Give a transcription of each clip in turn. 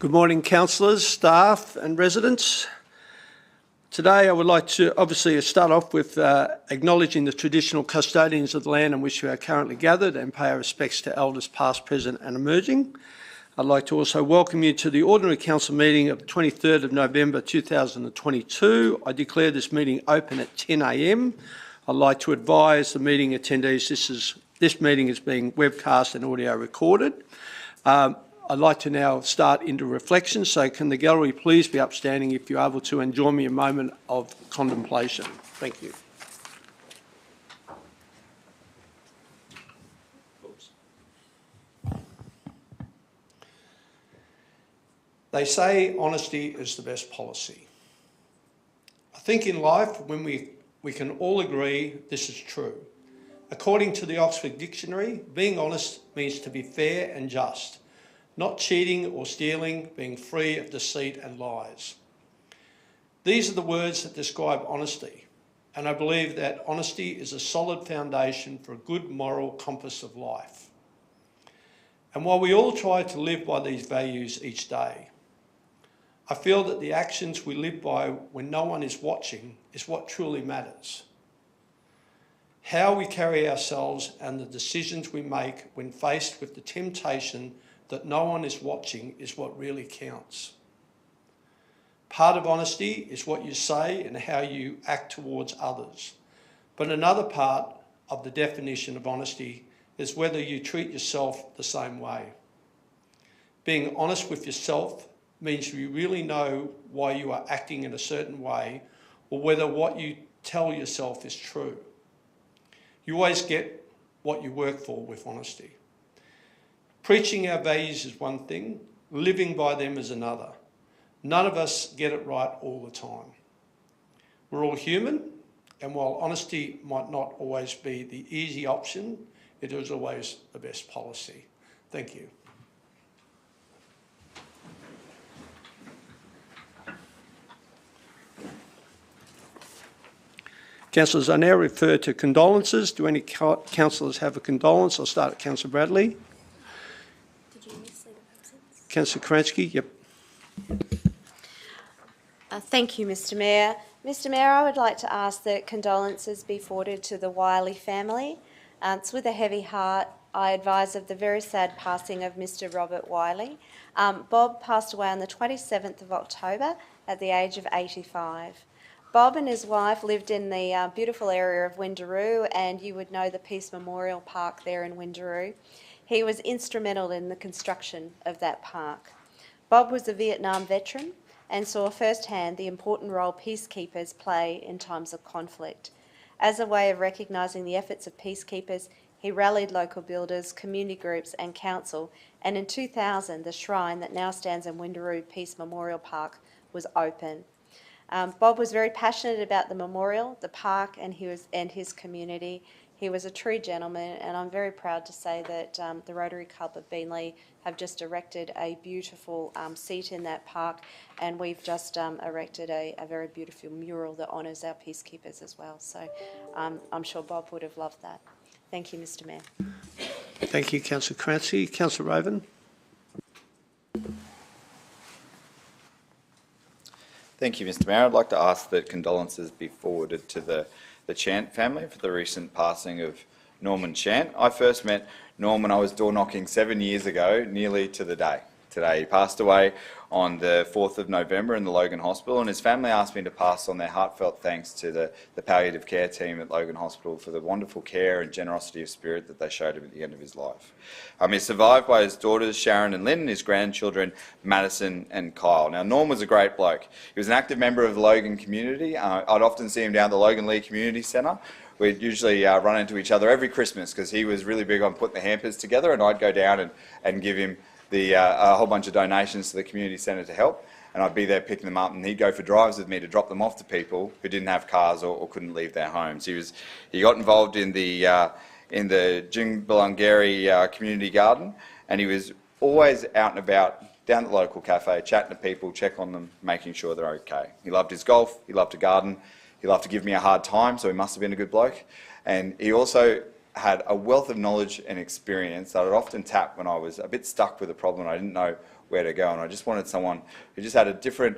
Good morning, councillors, staff and residents. Today I would like to obviously start off with acknowledging the traditional custodians of the land on which we are currently gathered and pay our respects to elders past, present and emerging. I'd like to also welcome you to the Ordinary Council meeting of the 23rd of November 2022. I declare this meeting open at 10 a.m. I'd like to advise the meeting attendees this meeting is being webcast and audio recorded. I'd like to now start into reflection, so can the gallery please be upstanding if you're able to, and join me in a moment of contemplation. Thank you. They say honesty is the best policy. I think in life, when we can all agree this is true. According to the Oxford Dictionary, being honest means to be fair and just, not cheating or stealing, being free of deceit and lies. These are the words that describe honesty, and I believe that honesty is a solid foundation for a good moral compass of life. And while we all try to live by these values each day, I feel that the actions we live by when no one is watching is what truly matters. How we carry ourselves and the decisions we make when faced with the temptation that no one is watching is what really counts. Part of honesty is what you say and how you act towards others. But another part of the definition of honesty is whether you treat yourself the same way. Being honest with yourself means you really know why you are acting in a certain way, or whether what you tell yourself is true. You always get what you work for with honesty. Preaching our values is one thing, living by them is another. None of us get it right all the time. We're all human, and while honesty might not always be the easy option, it is always the best policy. Thank you. Councillors, I now refer to condolences. Do any councillors have a condolence? I'll start at Councillor Bradley. Councillor Karansky, yep. Thank you, Mr Mayor. Mr Mayor, I would like to ask that condolences be forwarded to the Wiley family. It's with a heavy heart I advise of the very sad passing of Mr Robert Wiley. Bob passed away on the 27th of October at the age of 85. Bob and his wife lived in the beautiful area of Windaroo, and you would know the Peace Memorial Park there in Windaroo. He was instrumental in the construction of that park. Bob was a Vietnam veteran and saw firsthand the important role peacekeepers play in times of conflict. As a way of recognising the efforts of peacekeepers, he rallied local builders, community groups and council, and in 2000 the shrine that now stands in Windaroo Peace Memorial Park was open. Bob was very passionate about the memorial, the park and his community. He was a true gentleman, and I'm very proud to say that the Rotary Club of Beenleigh have just erected a beautiful seat in that park, and we've just erected a very beautiful mural that honours our peacekeepers as well. So I'm sure Bob would have loved that. Thank you, Mr Mayor. Thank you, Councillor Clancy. Councillor Raven. Thank you, Mr Mayor. I'd like to ask that condolences be forwarded to the Chant family for the recent passing of Norman Chant. I first met Norm when I was door knocking 7 years ago, nearly to the day. Today he passed away on the 4th of November in the Logan Hospital, and his family asked me to pass on their heartfelt thanks to the palliative care team at Logan Hospital for the wonderful care and generosity of spirit that they showed him at the end of his life. He's survived by his daughters Sharon and Lynn and his grandchildren Madison and Kyle. Now, Norm was a great bloke. He was an active member of the Logan community. I'd often see him down at the Logan Lee Community Centre. We'd usually run into each other every Christmas because he was really big on putting the hampers together, and I'd go down and give him a whole bunch of donations to the community centre to help, and I'd be there picking them up, and he'd go for drives with me to drop them off to people who didn't have cars or couldn't leave their homes. He got involved in the Jingbalangeri community garden, and he was always out and about down at the local cafe, chatting to people, check on them, making sure they're okay. He loved his golf, he loved to garden, he loved to give me a hard time, so he must have been a good bloke. And he also had a wealth of knowledge and experience that I'd often tap when I was a bit stuck with a problem and I didn't know where to go. And I just wanted someone who just had a different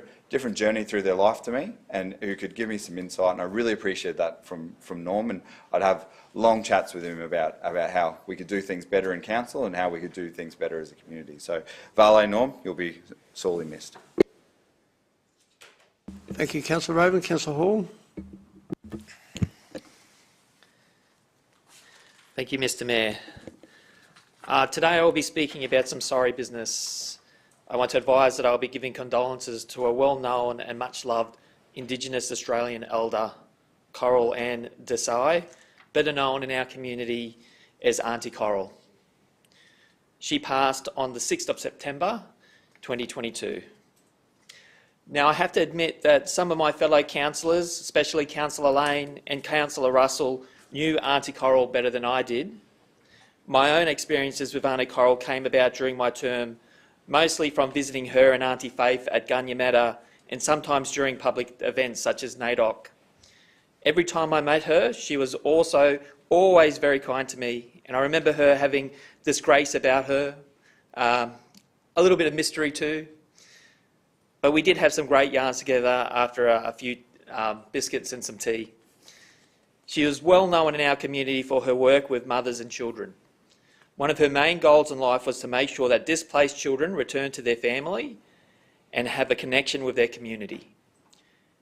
journey through their life to me and who could give me some insight. And I really appreciate that from Norm. And I'd have long chats with him about how we could do things better in council and how we could do things better as a community. So, Vale, Norm, you'll be sorely missed. Thank you, Councillor Raven. Councillor Hall. Thank you, Mr. Mayor. Today I will be speaking about some sorry business. I want to advise that I will be giving condolences to a well-known and much-loved Indigenous Australian elder, Coral Ann Desai, better known in our community as Auntie Coral. She passed on the 6th of September 2022. Now, I have to admit that some of my fellow councillors, especially Councillor Lane and Councillor Russell, knew Auntie Coral better than I did. My own experiences with Auntie Coral came about during my term, mostly from visiting her and Auntie Faith at Gunyamata and sometimes during public events such as NAIDOC. Every time I met her, she was also always very kind to me, and I remember her having this grace about her, a little bit of mystery too. But we did have some great yarns together after a few biscuits and some tea. She was well known in our community for her work with mothers and children. One of her main goals in life was to make sure that displaced children return to their family and have a connection with their community.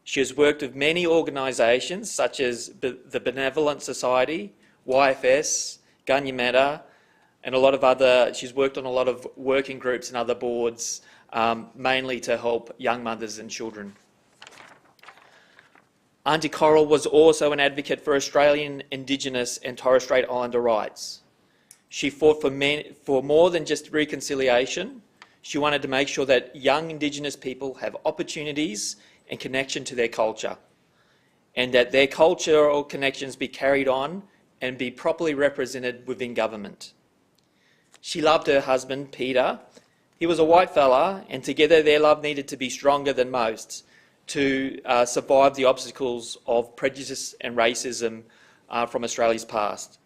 She has worked with many organisations such as the Benevolent Society, YFS, Gunyamata, and a lot of other. She's worked on a lot of working groups and other boards, mainly to help young mothers and children. Auntie Coral was also an advocate for Australian Indigenous and Torres Strait Islander rights. She fought for more than just reconciliation. She wanted to make sure that young Indigenous people have opportunities and connection to their culture, and that their cultural connections be carried on and be properly represented within government. She loved her husband, Peter. He was a white fella, and together their love needed to be stronger than most to survive the obstacles of prejudice and racism from Australia's past.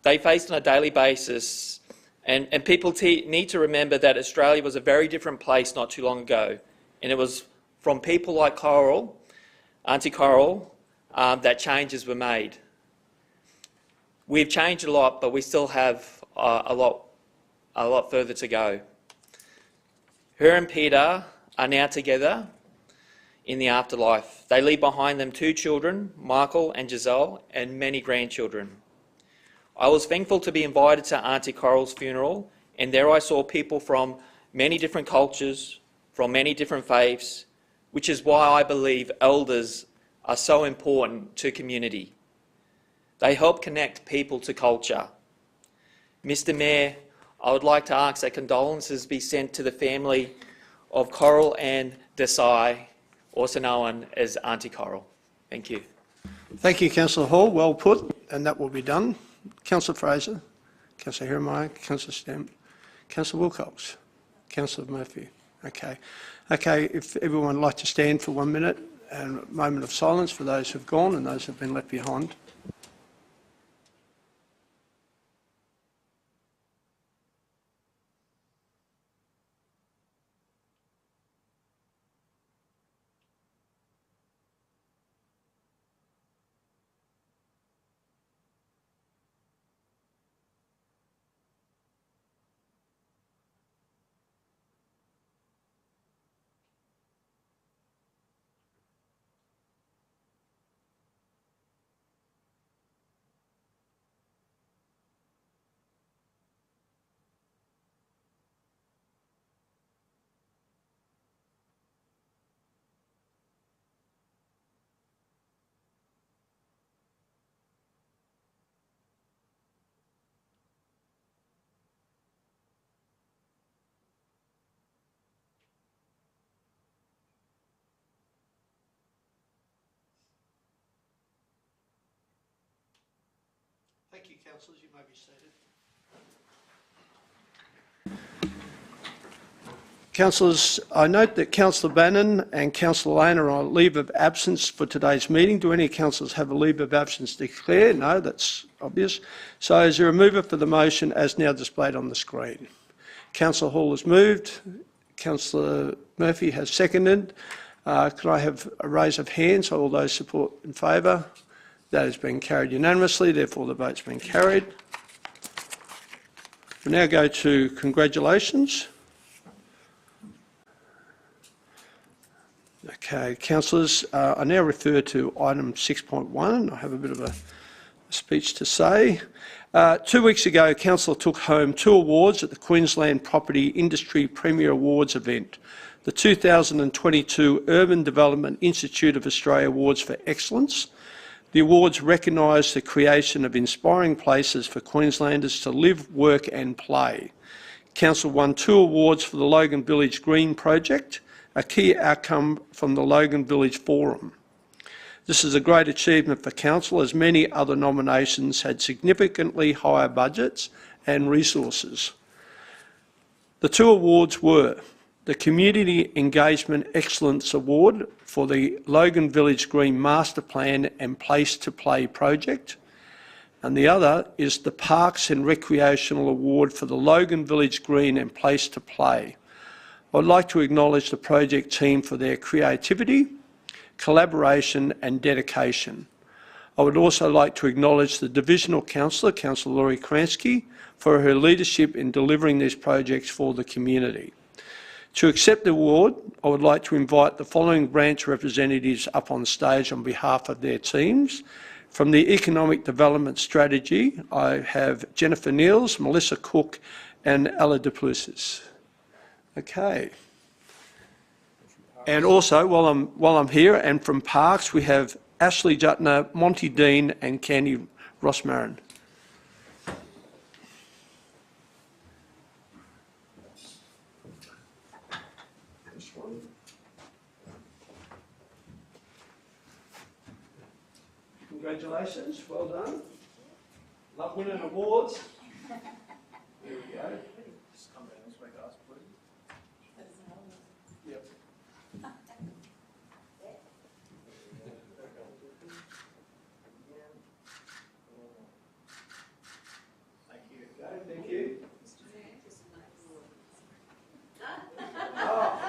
They faced on a daily basis, and people need to remember that Australia was a very different place not too long ago, and it was from people like Coral, Auntie Coral, that changes were made. We've changed a lot, but we still have a lot further to go. Her and Peter are now together in the afterlife. They leave behind them 2 children, Michael and Giselle, and many grandchildren. I was thankful to be invited to Auntie Coral's funeral, and there I saw people from many different cultures, from many different faiths, which is why I believe elders are so important to community. They help connect people to culture. Mr. Mayor, I would like to ask that condolences be sent to the family of Coral Ann Desai, also known as Auntie Coral. Thank you. Thank you, Councillor Hall. Well put, and that will be done. Councillor Fraser, Councillor Hirmeyer, Councillor Stamp, Councillor Wilcox, Councillor Murphy. Okay, if everyone would like to stand for 1 minute and a moment of silence for those who have gone and those who have been left behind. Thank you, councillors. You may be seated. Councillors, I note that Councillor Bannon and Councillor Lane are on leave of absence for today's meeting. Do any councillors have a leave of absence to declare? No, that's obvious. So is there a mover for the motion as now displayed on the screen? Councillor Hall has moved. Councillor Murphy has seconded. Could I have a raise of hands? All those support in favour? That has been carried unanimously, therefore the vote's been carried. We now go to congratulations. Okay, councillors, I now refer to item 6.1. I have a bit of a speech to say. 2 weeks ago, Council took home 2 awards at the Queensland Property Industry Premier Awards event. The 2022 Urban Development Institute of Australia Awards for Excellence. The awards recognise the creation of inspiring places for Queenslanders to live, work and play. Council won 2 awards for the Logan Village Green Project, a key outcome from the Logan Village Forum. This is a great achievement for Council, as many other nominations had significantly higher budgets and resources. The 2 awards were the Community Engagement Excellence Award for the Logan Village Green Master Plan and Place to Play project, and the other is the Parks and Recreational Award for the Logan Village Green and Place to Play. I'd like to acknowledge the project team for their creativity, collaboration and dedication. I would also like to acknowledge the Divisional Councillor, Councillor Laurie Kransky, for her leadership in delivering these projects for the community. To accept the award, I would like to invite the following branch representatives up on stage on behalf of their teams. From the Economic Development Strategy, I have Jennifer Niels, Melissa Cook and Ella Duplessis. Okay. And also, while I'm here, and from Parks, we have Ashley Jutner, Monty Dean and Candy Rossmarin. Congratulations, well done. Love winning awards. There we go. Just come down this way, guys, please. Yep. Thank you. Okay, thank you. Oh.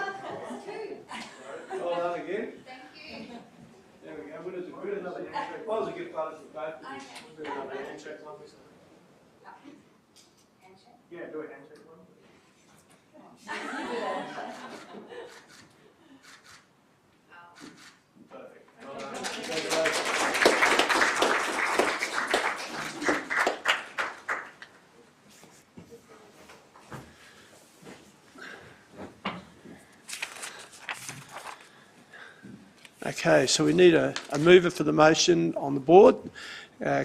Well done again. There we go. We'll do another handshake. Well, it was a good photo for both of you. We'll do another handshake one. Yeah, do a handshake one. Perfect. Well done. Congratulations. Okay, so we need a mover for the motion on the board.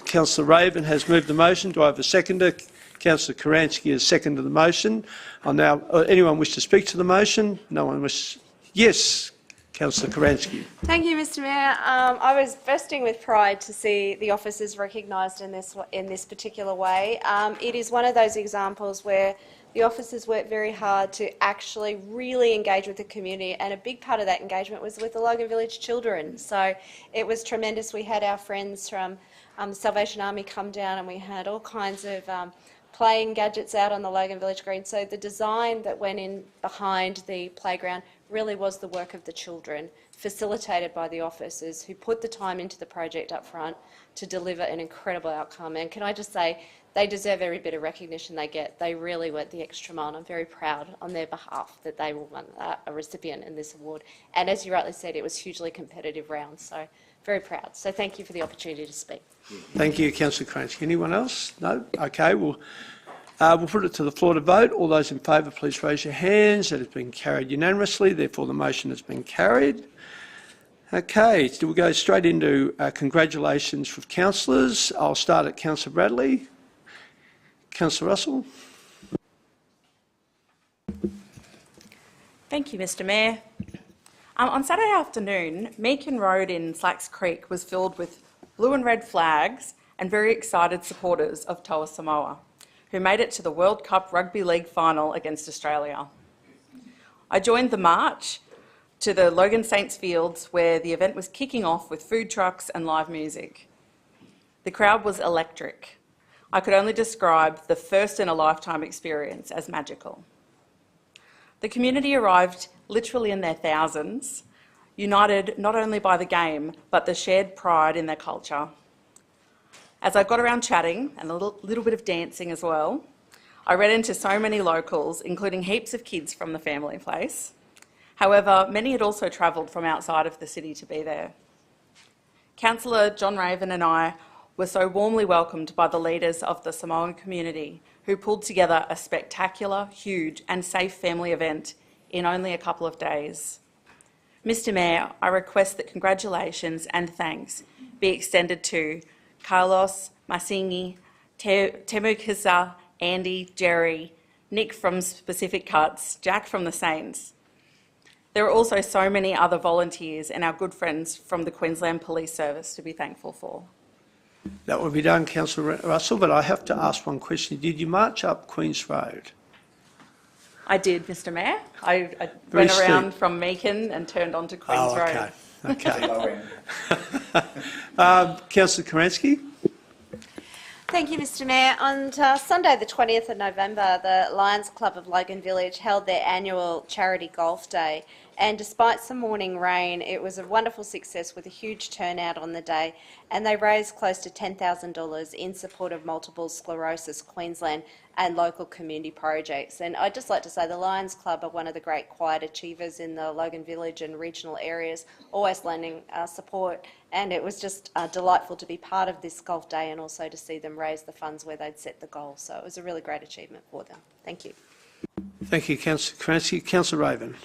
Councillor Raven has moved the motion. Do I have a seconder? Councillor Karansky has seconded the motion. Now, anyone wish to speak to the motion? No one wish. Yes, Councillor Karansky. Thank you, Mr Mayor. I was bursting with pride to see the officers recognised in this particular way. It is one of those examples where the officers worked very hard to actually really engage with the community, and a big part of that engagement was with the Logan Village children. So it was tremendous. We had our friends from the Salvation Army come down, and we had all kinds of playing gadgets out on the Logan Village Green. So the design that went in behind the playground really was the work of the children, facilitated by the officers who put the time into the project up front to deliver an incredible outcome. And can I just say, they deserve every bit of recognition they get. They really went the extra mile, and I'm very proud on their behalf that they were a recipient in this award. And as you rightly said, it was hugely competitive round, so very proud. So thank you for the opportunity to speak. Thank you, Councillor Kransky. Anyone else? No? Okay, we'll put it to the floor to vote. All those in favour, please raise your hands. That has been carried unanimously. Therefore, the motion has been carried. Okay, so we'll go straight into congratulations for councillors. I'll start at Councillor Bradley. Councillor Russell. Thank you, Mr Mayor. On Saturday afternoon, Meakin Road in Slacks Creek was filled with blue and red flags and very excited supporters of Toa Samoa, who made it to the World Cup Rugby League final against Australia. I joined the march to the Logan Saints Fields, where the event was kicking off with food trucks and live music. The crowd was electric. I could only describe the first-in-a-lifetime experience as magical. The community arrived literally in their thousands, united not only by the game, but the shared pride in their culture. As I got around chatting, and a little bit of dancing as well, I ran into so many locals, including heaps of kids from the family place. However, many had also travelled from outside of the city to be there. Councillor John Raven and I were so warmly welcomed by the leaders of the Samoan community, who pulled together a spectacular, huge and safe family event in only a couple of days. Mr Mayor, I request that congratulations and thanks be extended to Carlos, Masingi, Temu Kisa, Andy, Jerry, Nick from Specific Cuts, Jack from the Saints. There are also so many other volunteers and our good friends from the Queensland Police Service to be thankful for. That will be done, Councillor Russell, but I have to ask one question. Did you march up Queen's Road? I did, Mr Mayor. I went around from Meakin and turned onto Queen's Road. Okay. Councillor Kerensky? Thank you, Mr Mayor. On Sunday the 20th of November, the Lions Club of Logan Village held their annual charity golf day, and despite some morning rain, it was a wonderful success with a huge turnout on the day, and they raised close to $10,000 in support of multiple sclerosis Queensland and local community projects. And I'd just like to say the Lions Club are one of the great quiet achievers in the Logan Village and regional areas, always lending support, and it was just delightful to be part of this golf day and also to see them raise the funds where they'd set the goal. So it was a really great achievement for them. Thank you. Thank you, Councillor Kerensky. Councillor Raven.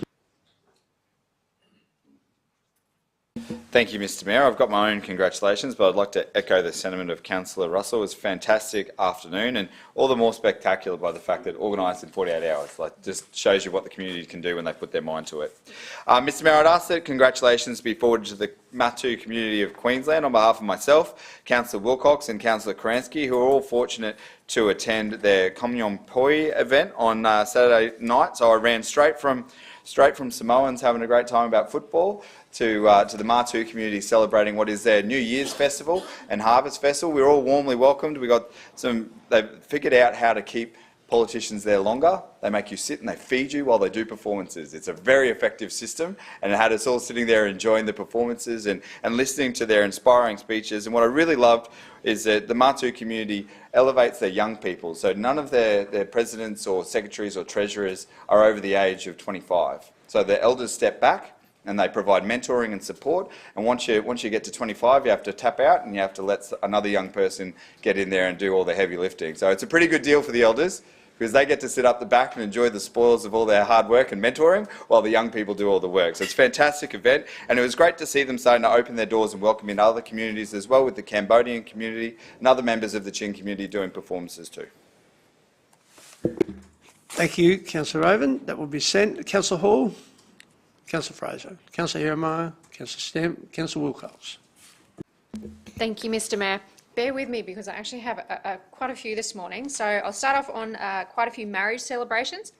Thank you, Mr Mayor. I've got my own congratulations, but I'd like to echo the sentiment of Councillor Russell. It was a fantastic afternoon, and all the more spectacular by the fact that organised in 48 hours. Like, just shows you what the community can do when they put their mind to it. Mr Mayor, I'd ask that congratulations be forwarded to the Matu community of Queensland on behalf of myself, Councillor Wilcox and Councillor Kransky, who are all fortunate to attend their Komyon Poi event on Saturday night. So I ran straight from Samoans having a great time about football to the Matu community celebrating what is their New Year's festival and Harvest Festival. We were all warmly welcomed. They've figured out how to keep politicians there longer. They make you sit and they feed you while they do performances. It's a very effective system, and it had us all sitting there enjoying the performances and listening to their inspiring speeches. And what I really loved is that the Matu community elevates their young people. So none of their presidents or secretaries or treasurers are over the age of 25. So the elders step back and they provide mentoring and support. And once you get to 25, you have to tap out and you have to let another young person get in there and do all the heavy lifting. So it's a pretty good deal for the elders, because they get to sit up the back and enjoy the spoils of all their hard work and mentoring while the young people do all the work. So it's a fantastic event, and it was great to see them starting to open their doors and welcome in other communities as well, with the Cambodian community and other members of the Chin community doing performances too. Thank you, Councillor Raven. That will be sent. Councillor Hall, Councillor Fraser, Councillor Jeremiah, Councillor Stamp, Councillor Wilcox. Thank you, Mr Mayor. Bear with me because I actually have quite a few this morning. So I'll start off on quite a few marriage celebrations.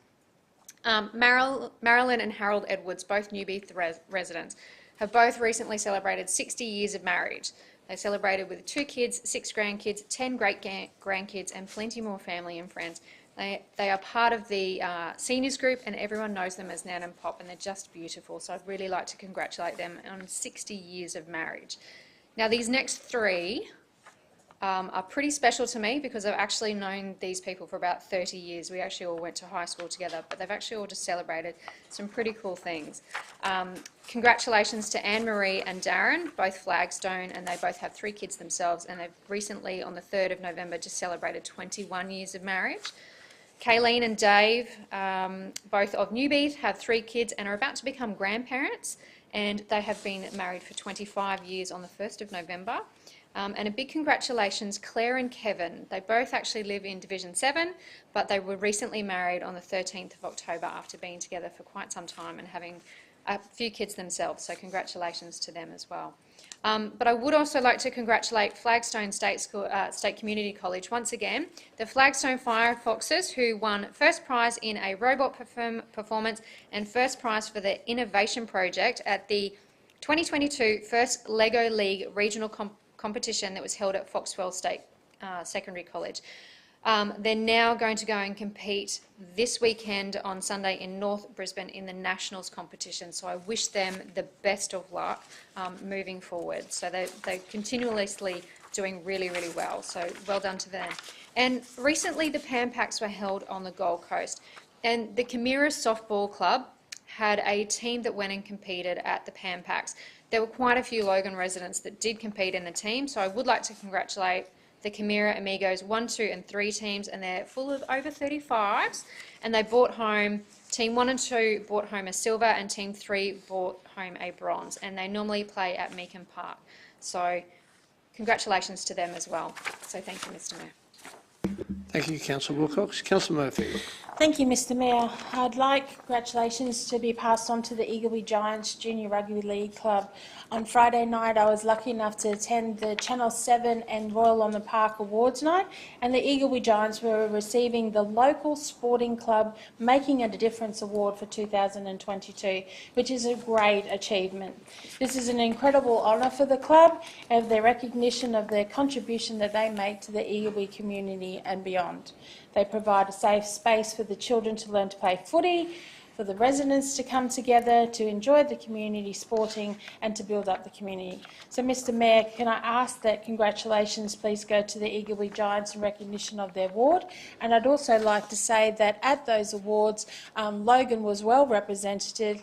Marilyn and Harold Edwards, both Newbeath residents, have both recently celebrated 60 years of marriage. They celebrated with 2 kids, 6 grandkids, 10 great-grandkids and plenty more family and friends. They are part of the seniors group, and everyone knows them as Nan and Pop, and they're just beautiful. So I'd really like to congratulate them on 60 years of marriage. Now, these next 3 are pretty special to me because I've actually known these people for about 30 years. We actually all went to high school together, but they've actually all just celebrated some pretty cool things. Congratulations to Anne-Marie and Darren, both Flagstone, and they both have 3 kids themselves, and they've recently, on the 3rd of November, just celebrated 21 years of marriage. Kayleen and Dave, both of Newbeath, have 3 kids and are about to become grandparents, and they have been married for 25 years on the 1st of November. And a big congratulations, Claire and Kevin. They both actually live in Division 7, but they were recently married on the 13th of October after being together for quite some time and having a few kids themselves, so congratulations to them as well. But I would also like to congratulate Flagstone State Community College once again, the Flagstone Firefoxes, who won first prize in a robot performance and first prize for the innovation project at the 2022 First Lego League regional competition that was held at Foxwell State Secondary College. They're now going to go and compete this weekend on Sunday in North Brisbane in the Nationals competition. So I wish them the best of luck moving forward. So they're continuously doing really, really well. So well done to them. And recently the Pan Packs were held on the Gold Coast. And the Chimera Softball Club had a team that went and competed at the Pan Packs. There were quite a few Logan residents that did compete in the team. So I would like to congratulate the Chimera Amigos 1, 2 and 3 teams, and they're full of over 35s, and they brought home, Team 1 and 2 brought home a silver and Team 3 brought home a bronze, and they normally play at Meakin Park. So congratulations to them as well. So thank you, Mr Mayor. Thank you, Councillor Wilcox. Councillor Murphy. Thank you, Mr Mayor. I'd like congratulations to be passed on to the Eagleby Giants Junior Rugby League Club. On Friday night, I was lucky enough to attend the Channel 7 and Royal on the Park Awards night, and the Eagleby Giants were receiving the Local Sporting Club Making a Difference Award for 2022, which is a great achievement. This is an incredible honour for the club and their recognition of their contribution that they make to the Eagleby community and beyond. They provide a safe space for the children to learn to play footy, for the residents to come together, to enjoy the community sporting and to build up the community. So, Mr Mayor, can I ask that congratulations please go to the Eagleby Giants in recognition of their award? And I'd also like to say that at those awards, Logan was well represented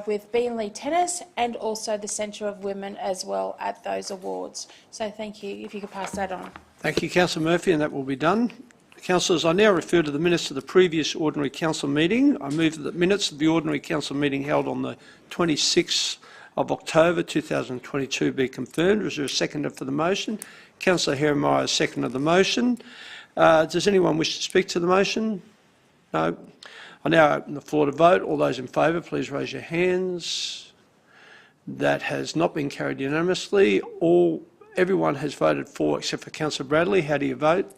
with Beanley Tennis and also the Centre of Women as well at those awards. So thank you, if you could pass that on. Thank you, Councillor Murphy, and that will be done. Councillors, I now refer to the minutes of the previous ordinary council meeting. I move that the minutes of the ordinary council meeting held on the 26th of October 2022 be confirmed. Is there a seconder for the motion? Councillor Heremiah seconded the motion. Does anyone wish to speak to the motion? No. I now open the floor to vote. All those in favour, please raise your hands. That has not been carried unanimously. Everyone has voted for except for Councillor Bradley. How do you vote?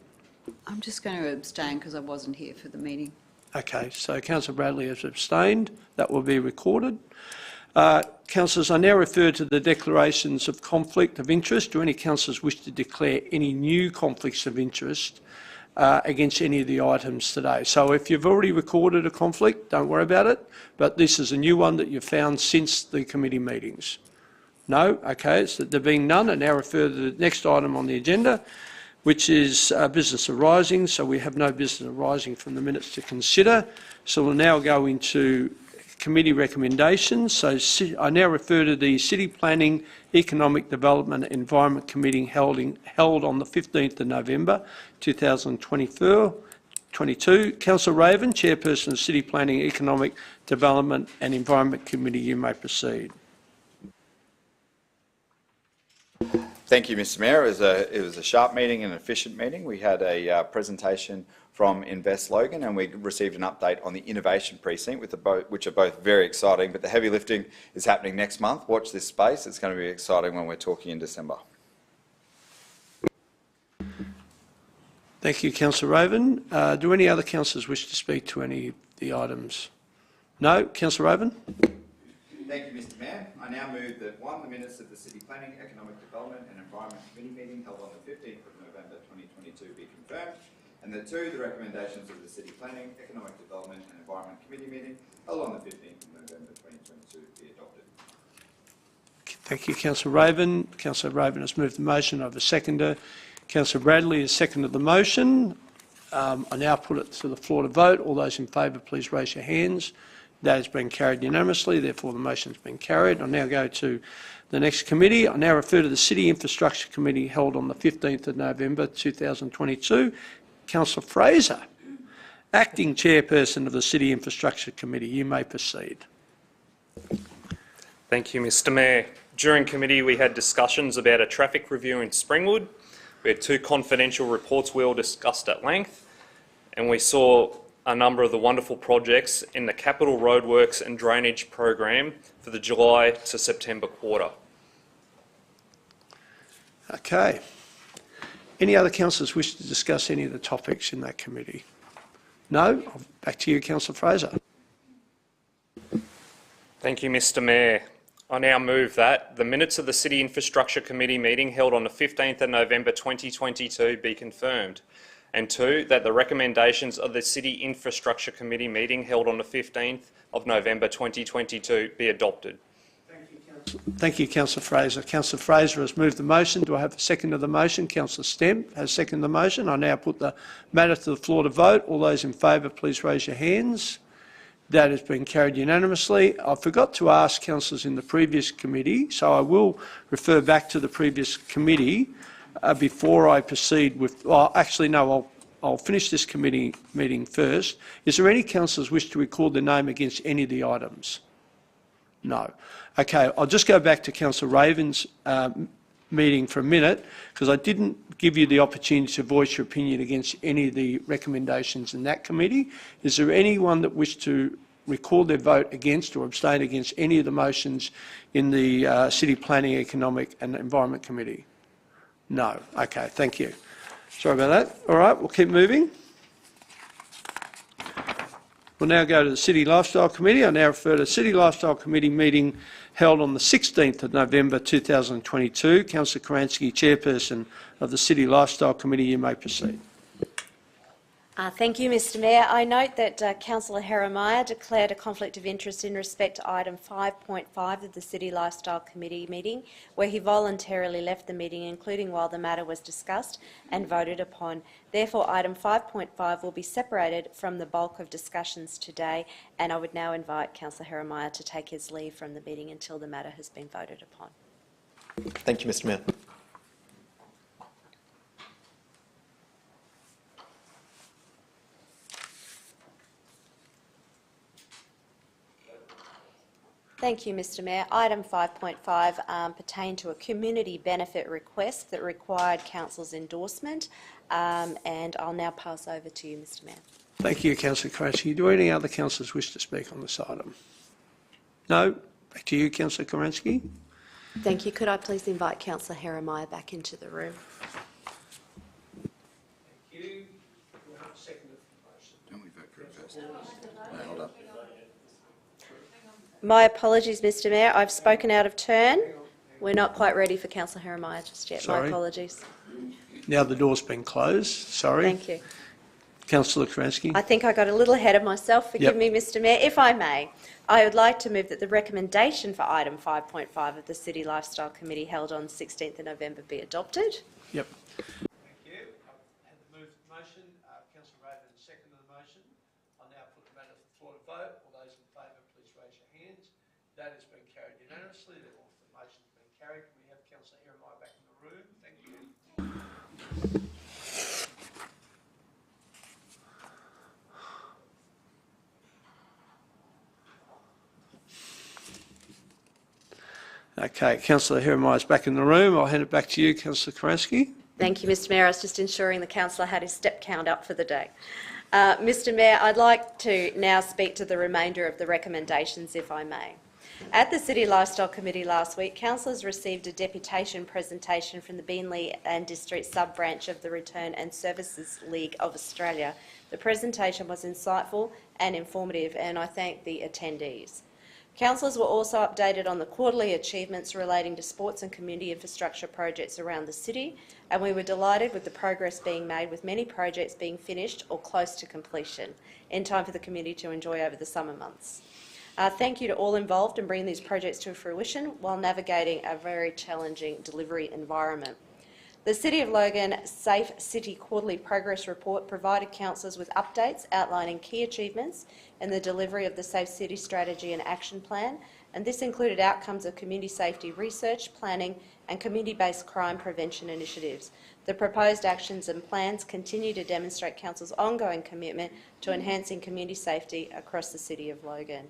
I'm just going to abstain because I wasn't here for the meeting. Okay, so Councillor Bradley has abstained. That will be recorded. Councillors, I now refer to the declarations of conflict of interest. Do any councillors wish to declare any new conflicts of interest against any of the items today? So if you've already recorded a conflict, don't worry about it, but this is a new one that you've found since the committee meetings. No? Okay, so there being none, I now refer to the next item on the agenda, which is business arising. So we have no business arising from the minutes to consider. So we'll now go into committee recommendations. So I now refer to the City Planning, Economic Development and Environment Committee held on the 15th of November 2022. Councillor Raven, Chairperson of City Planning, Economic Development and Environment Committee, you may proceed. Thank you, Mr Mayor. It was a sharp meeting and an efficient meeting. We had a presentation from Invest Logan and we received an update on the Innovation Precinct, which are both very exciting, but the heavy lifting is happening next month. Watch this space. It's going to be exciting when we're talking in December. Thank you, Councillor Raven. Do any other councillors wish to speak to any of the items? No? Councillor Raven? Thank you, Mr Mayor. I now move that 1, the minutes of the City Planning, Economic Development and Environment Committee meeting held on the 15th of November 2022 be confirmed, and that 2, the recommendations of the City Planning, Economic Development and Environment Committee meeting held on the 15th of November 2022 be adopted. Thank you, Councillor Raven. Councillor Raven has moved the motion. I have a seconder. Councillor Bradley has seconded the motion. I now put it to the floor to vote. All those in favour, please raise your hands. That has been carried unanimously, therefore the motion has been carried. I'll now go to the next committee. I now refer to the City Infrastructure Committee held on the 15th of November 2022. Councillor Fraser, Acting Chairperson of the City Infrastructure Committee, you may proceed. Thank you, Mr Mayor. During committee we had discussions about a traffic review in Springwood. We had 2 confidential reports we all discussed at length, and we saw a number of the wonderful projects in the capital roadworks and drainage program for the July to September quarter. Okay. Any other councillors wish to discuss any of the topics in that committee? No? Back to you, Councillor Fraser. Thank you, Mr Mayor. I now move that the minutes of the City Infrastructure Committee meeting held on the 15th of November 2022 be confirmed. And 2, that the recommendations of the City Infrastructure Committee meeting held on the 15th of November 2022 be adopted. Thank you, Councillor Fraser. Councillor Fraser has moved the motion. Do I have a second of the motion? Councillor Stemp has seconded the motion. I now put the matter to the floor to vote. All those in favour, please raise your hands. That has been carried unanimously. I forgot to ask councillors in the previous committee, so I will refer back to the previous committee before I proceed with... Well, actually, no, I'll finish this committee meeting first. Is there any councillors wish to record their name against any of the items? No. Okay, I'll just go back to Councillor Raven's meeting for a minute, because I didn't give you the opportunity to voice your opinion against any of the recommendations in that committee. Is there anyone that wished to record their vote against or abstain against any of the motions in the City Planning, Economic and Environment Committee? No. Okay, thank you. Sorry about that. All right, we'll keep moving. We'll now go to the City Lifestyle Committee. I now refer to the City Lifestyle Committee meeting held on the 16th of November 2022. Councillor Karansky, Chairperson of the City Lifestyle Committee, you may proceed. Thank you, Mr Mayor. I note that Councillor Heremiah declared a conflict of interest in respect to item 5.5 of the City Lifestyle Committee meeting, where he voluntarily left the meeting, including while the matter was discussed and voted upon. Therefore, item 5.5 will be separated from the bulk of discussions today, and I would now invite Councillor Heremiah to take his leave from the meeting until the matter has been voted upon. Thank you, Mr Mayor. Thank you, Mr Mayor. Item 5.5 pertained to a community benefit request that required Council's endorsement, and I'll now pass over to you, Mr Mayor. Thank you, Councillor Karansky. Do any other councillors wish to speak on this item? No? Back to you, Councillor Karansky. Thank you. Could I please invite Councillor Heremiah back into the room? Thank you. We'll have a second of the motion. Don't we vote for it first? No, hold up. My apologies, Mr Mayor. I've spoken out of turn. We're not quite ready for Councillor Heremiah just yet. Sorry. My apologies. Now the door's been closed. Sorry. Thank you. Councillor Karansky. I think I got a little ahead of myself. Forgive me, Mr Mayor. If I may, I would like to move that the recommendation for item 5.5 of the City Lifestyle Committee held on 16th of November be adopted. Yep. Thank you. I had the motion. Councillor Raven seconded the motion. I'll now put the matter to the floor to vote. All those in favour, please raise your hands. That has been carried unanimously. The motion's been carried. Can we have Councillor Heremiah back in the room? Thank you. Okay, Councillor Heremiah is back in the room. I'll hand it back to you, Councillor Karansky. Thank you, Mr Mayor. I was just ensuring the councillor had his step count up for the day. Mr Mayor, I'd like to now speak to the remainder of the recommendations, if I may. At the City Lifestyle Committee last week, councillors received a deputation presentation from the Beenleigh and District sub-branch of the Return and Services League of Australia. The presentation was insightful and informative, and I thank the attendees. Councillors were also updated on the quarterly achievements relating to sports and community infrastructure projects around the city, and we were delighted with the progress being made, with many projects being finished or close to completion in time for the community to enjoy over the summer months. Thank you to all involved in bringing these projects to fruition while navigating a very challenging delivery environment. The City of Logan Safe City Quarterly Progress Report provided councillors with updates outlining key achievements in the delivery of the Safe City Strategy and Action Plan, and this included outcomes of community safety research, planning and community-based crime prevention initiatives. The proposed actions and plans continue to demonstrate Council's ongoing commitment to enhancing community safety across the City of Logan.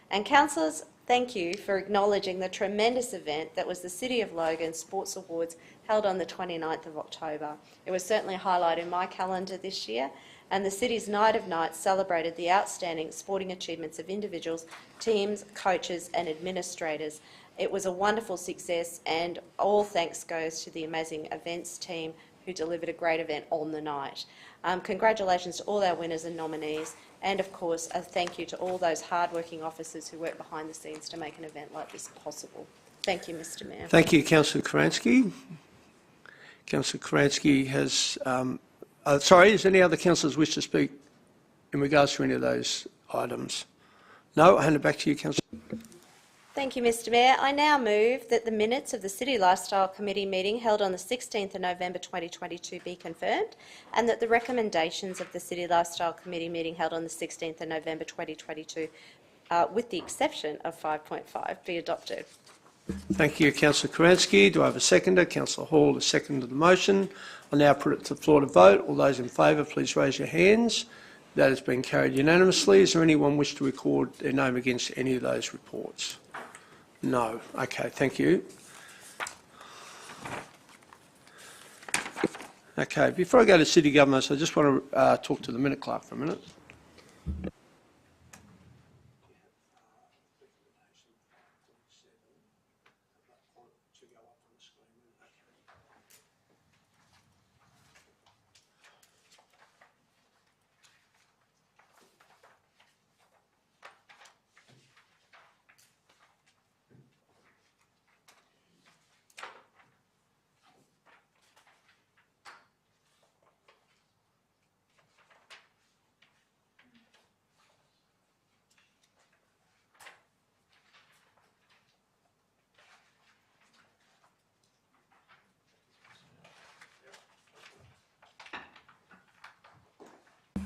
And councillors, thank you for acknowledging the tremendous event that was the City of Logan Sports Awards held on the 29th of October. It was certainly a highlight in my calendar this year, and the city's Night of Nights celebrated the outstanding sporting achievements of individuals, teams, coaches and administrators. It was a wonderful success, and all thanks goes to the amazing events team who delivered a great event on the night. Congratulations to all our winners and nominees, and of course a thank you to all those hard-working officers who work behind the scenes to make an event like this possible. Thank you, Mr Mayor. Thank you, Councillor Karansky. Councillor Karansky has... sorry, is any other councillors wish to speak in regards to any of those items? No, I'll hand it back to you, Councillor. Thank you, Mr Mayor. I now move that the minutes of the City Lifestyle Committee meeting held on the 16th of November 2022 be confirmed, and that the recommendations of the City Lifestyle Committee meeting held on the 16th of November 2022, with the exception of 5.5, be adopted. Thank you, Councillor Karansky. Do I have a seconder? Councillor Hall, the second of the motion. I'll now put it to the floor to vote. All those in favour, please raise your hands. That has been carried unanimously. Is there anyone wish to record their name against any of those reports? No. Okay, thank you. Okay, before I go to City Governments, I just want to talk to the Minute Clerk for a minute.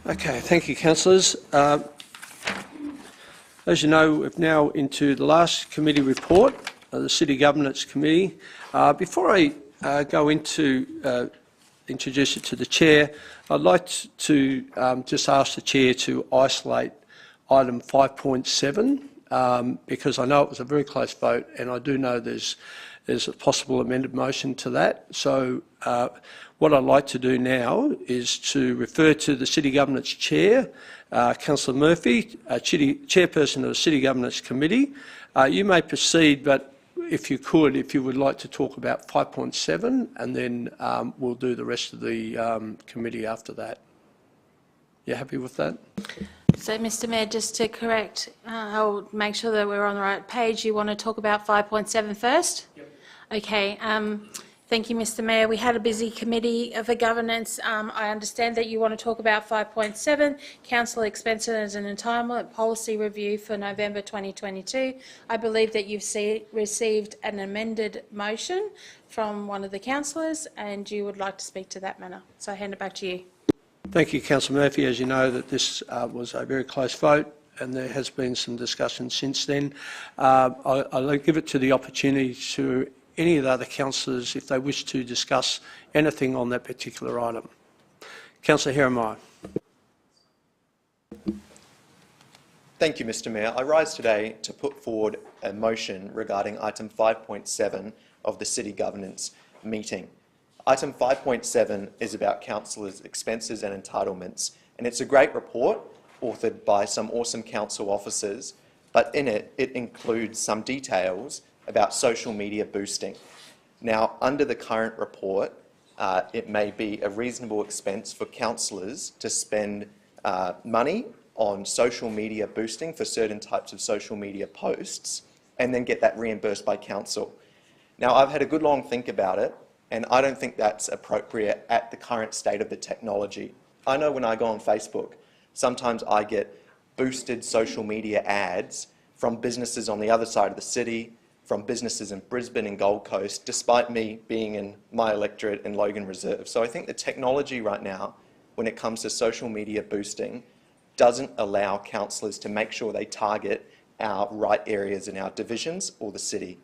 Okay, thank you, councillors. As you know, we're now into the last committee report, the City Governance Committee. Before I go into introduce it to the Chair, I'd like to just ask the Chair to isolate item 5.7 because I know it was a very close vote, and I do know there's a possible amended motion to that. So what I'd like to do now is to refer to the City Governance Chair, Councillor Murphy, Chairperson of the City Governance Committee. You may proceed, but if you would like to talk about 5.7, and then we'll do the rest of the committee after that. You happy with that? So, Mr Mayor, just to correct, I'll make sure that we're on the right page. You want to talk about 5.7 first? Yep. Okay. Thank you, Mr Mayor. We had a busy committee for governance. I understand that you want to talk about 5.7, council expenses and entitlement policy review for November 2022. I believe that you've received an amended motion from one of the councillors, and you would like to speak to that matter. So I hand it back to you. Thank you, Councillor Murphy. As you know, that this was a very close vote, and there has been some discussion since then. I'll give it to the opportunity to any of the other councillors if they wish to discuss anything on that particular item. Councillor Heremeier. Thank you, Mr Mayor. I rise today to put forward a motion regarding item 5.7 of the City Governance meeting. Item 5.7 is about councillors' expenses and entitlements, and it's a great report authored by some awesome council officers, but in it, it includes some details about social media boosting. Now, under the current report, it may be a reasonable expense for councillors to spend money on social media boosting for certain types of social media posts and then get that reimbursed by council. Now, I've had a good long think about it, and I don't think that's appropriate at the current state of the technology. I know when I go on Facebook, sometimes I get boosted social media ads from businesses on the other side of the city, from businesses in Brisbane and Gold Coast, despite me being in my electorate in Logan Reserve. So I think the technology right now, when it comes to social media boosting, doesn't allow councillors to make sure they target our right areas in our divisions or the city.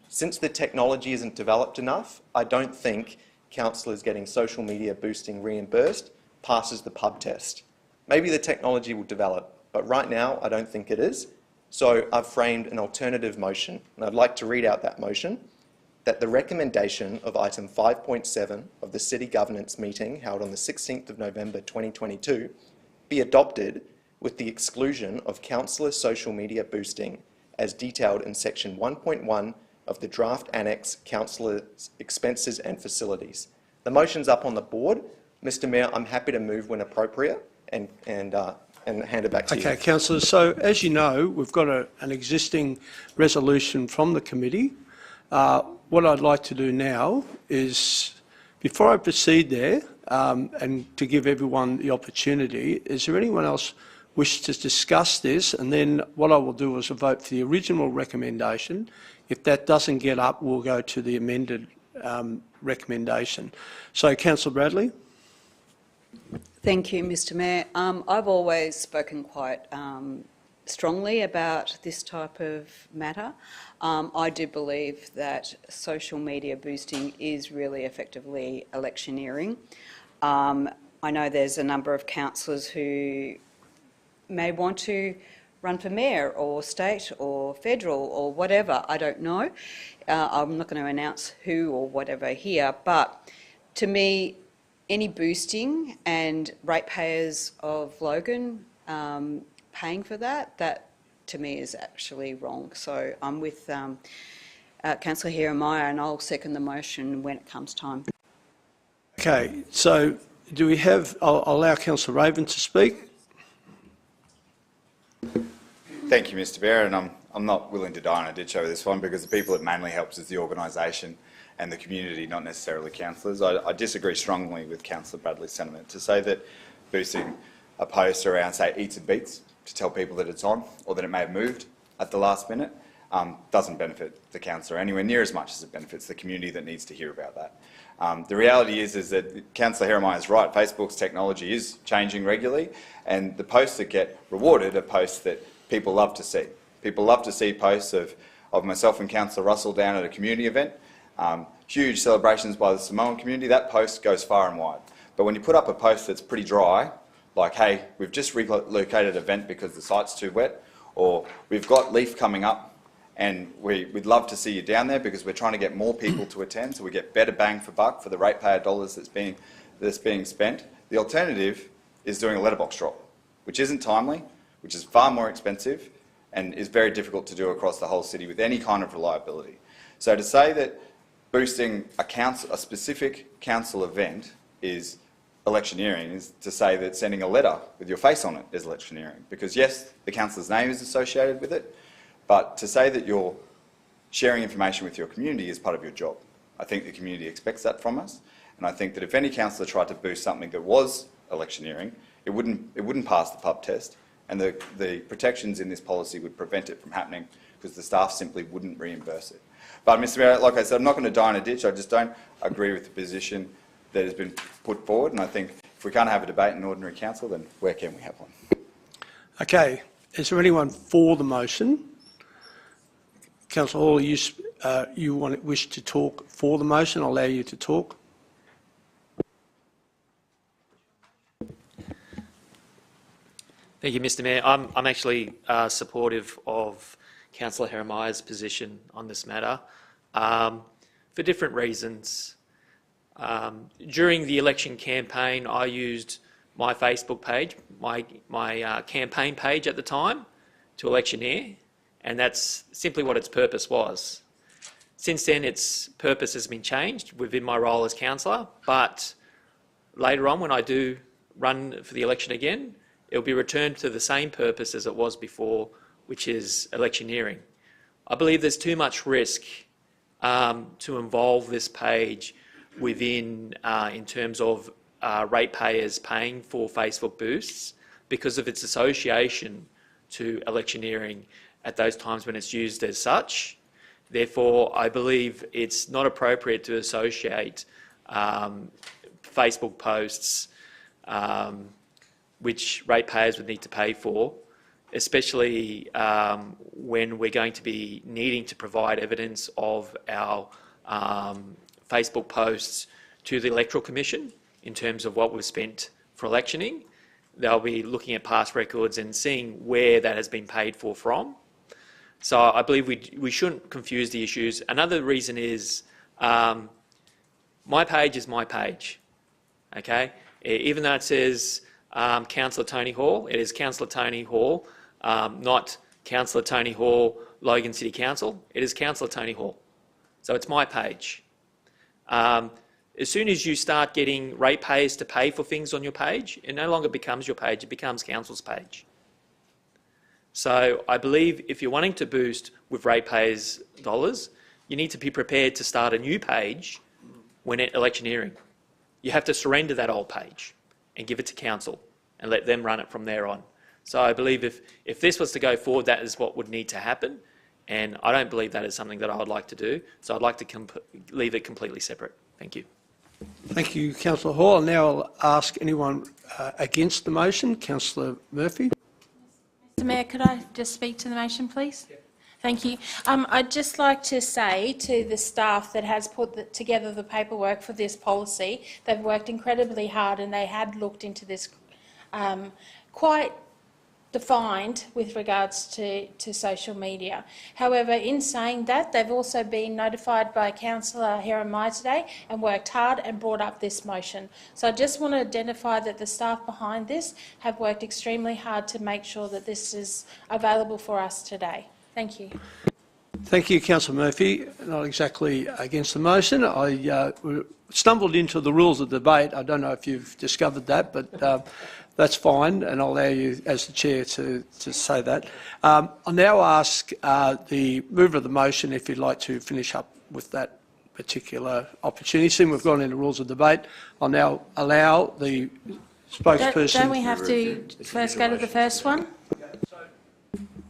Since the technology isn't developed enough, I don't think councillors getting social media boosting reimbursed passes the pub test. Maybe the technology will develop, but right now I don't think it is. So I've framed an alternative motion, and I'd like to read out that motion, that the recommendation of item 5.7 of the City Governance meeting held on the 16th of November 2022 be adopted with the exclusion of councillor social media boosting as detailed in section 1.1 of the draft annex councillors' expenses and facilities. The motion's up on the board. Mr Mayor, I'm happy to move when appropriate and hand it back to you. Okay, councillors. So as you know, we've got an existing resolution from the committee. What I'd like to do now is, before I proceed there, and to give everyone the opportunity, is there anyone else wish to discuss this? And then what I will do is vote for the original recommendation. If that doesn't get up, we'll go to the amended recommendation. So, Councillor Bradley. Thank you, Mr Mayor. I've always spoken quite strongly about this type of matter. I do believe that social media boosting is really effectively electioneering. I know there's a number of councillors who may want to run for mayor or state or federal or whatever, I don't know. I'm not going to announce who or whatever here, but to me, any boosting and ratepayers of Logan paying for that to me is actually wrong. So I'm with Councillor Jeremiah, and I'll second the motion when it comes time. Okay, so do we have, I'll allow Councillor Raven to speak. Thank you, Mr Mayor, and I'm not willing to die on a ditch over this one, because the people it mainly helps is the organisation and the community, not necessarily councillors. I disagree strongly with Councillor Bradley's sentiment to say that boosting a post around, say, Eats and Beats to tell people that it's on or that it may have moved at the last minute doesn't benefit the councillor anywhere near as much as it benefits the community that needs to hear about that. The reality is that Councillor Jeremiah is right. Facebook's technology is changing regularly, and the posts that get rewarded are posts that people love to see. People love to see posts of myself and Councillor Russell down at a community event, huge celebrations by the Samoan community. That post goes far and wide. But when you put up a post that's pretty dry, like, hey, we've just relocated an event because the site's too wet, or we've got Leaf coming up and we'd love to see you down there because we're trying to get more people to attend so we get better bang for buck for the ratepayer dollars that's being spent. The alternative is doing a letterbox drop, which isn't timely, which is far more expensive and is very difficult to do across the whole city with any kind of reliability. So to say that boosting a specific council event is electioneering is to say that sending a letter with your face on it is electioneering, because yes, the councillor's name is associated with it, but to say that you're sharing information with your community is part of your job. I think the community expects that from us, and I think that if any councillor tried to boost something that was electioneering, it wouldn't pass the pub test, and the protections in this policy would prevent it from happening because the staff simply wouldn't reimburse it. But Mr Mayor, like I said, I'm not going to die in a ditch. I just don't agree with the position that has been put forward, and I think if we can't have a debate in ordinary council, then where can we have one? Okay, is there anyone for the motion? Councillor Hall, you wish to talk for the motion? I'll allow you to talk. Thank you, Mr Mayor. I'm actually supportive of Councillor Jeremiah's position on this matter for different reasons. During the election campaign, I used my Facebook page, my campaign page at the time, to electioneer, and that's simply what its purpose was. Since then, its purpose has been changed within my role as councillor, but later on, when I do run for the election again, it will be returned to the same purpose as it was before, which is electioneering. I believe there's too much risk to involve this page within, in terms of ratepayers paying for Facebook boosts because of its association to electioneering at those times when it's used as such. Therefore, I believe it's not appropriate to associate Facebook posts which ratepayers would need to pay for, especially when we're going to be needing to provide evidence of our Facebook posts to the Electoral Commission in terms of what we've spent for electioning. They'll be looking at past records and seeing where that has been paid for from. So I believe we shouldn't confuse the issues. Another reason is my page is my page, okay? Even though it says Councillor Tony Hall. It is Councillor Tony Hall, not Councillor Tony Hall, Logan City Council. It is Councillor Tony Hall. So it's my page. As soon as you start getting ratepayers to pay for things on your page, it no longer becomes your page, it becomes council's page. So I believe if you're wanting to boost with ratepayers' dollars, you need to be prepared to start a new page when at electioneering. You have to surrender that old page and give it to council and let them run it from there on. So I believe if this was to go forward, that is what would need to happen. And I don't believe that is something that I would like to do. So I'd like to leave it completely separate. Thank you. Thank you, Councillor Hall. Now I'll ask anyone against the motion. Councillor Murphy. Mr Mayor, could I just speak to the motion, please? Yep. Thank you. I'd just like to say to the staff that has put together the paperwork for this policy, they've worked incredibly hard and they had looked into this quite defined with regards to social media. However, in saying that, they've also been notified by Councillor Jeremiah today and worked hard and brought up this motion. So I just want to identify that the staff behind this have worked extremely hard to make sure that this is available for us today. Thank you. Thank you, Councillor Murphy. Not exactly against the motion. I stumbled into the rules of debate. I don't know if you've discovered that, but that's fine, and I'll allow you, as the chair, to say that. I'll now ask the mover of the motion if you'd like to finish up with that particular opportunity. Seeing we've gone into rules of debate, I'll now allow the spokesperson. Don't we have to first go to the first one?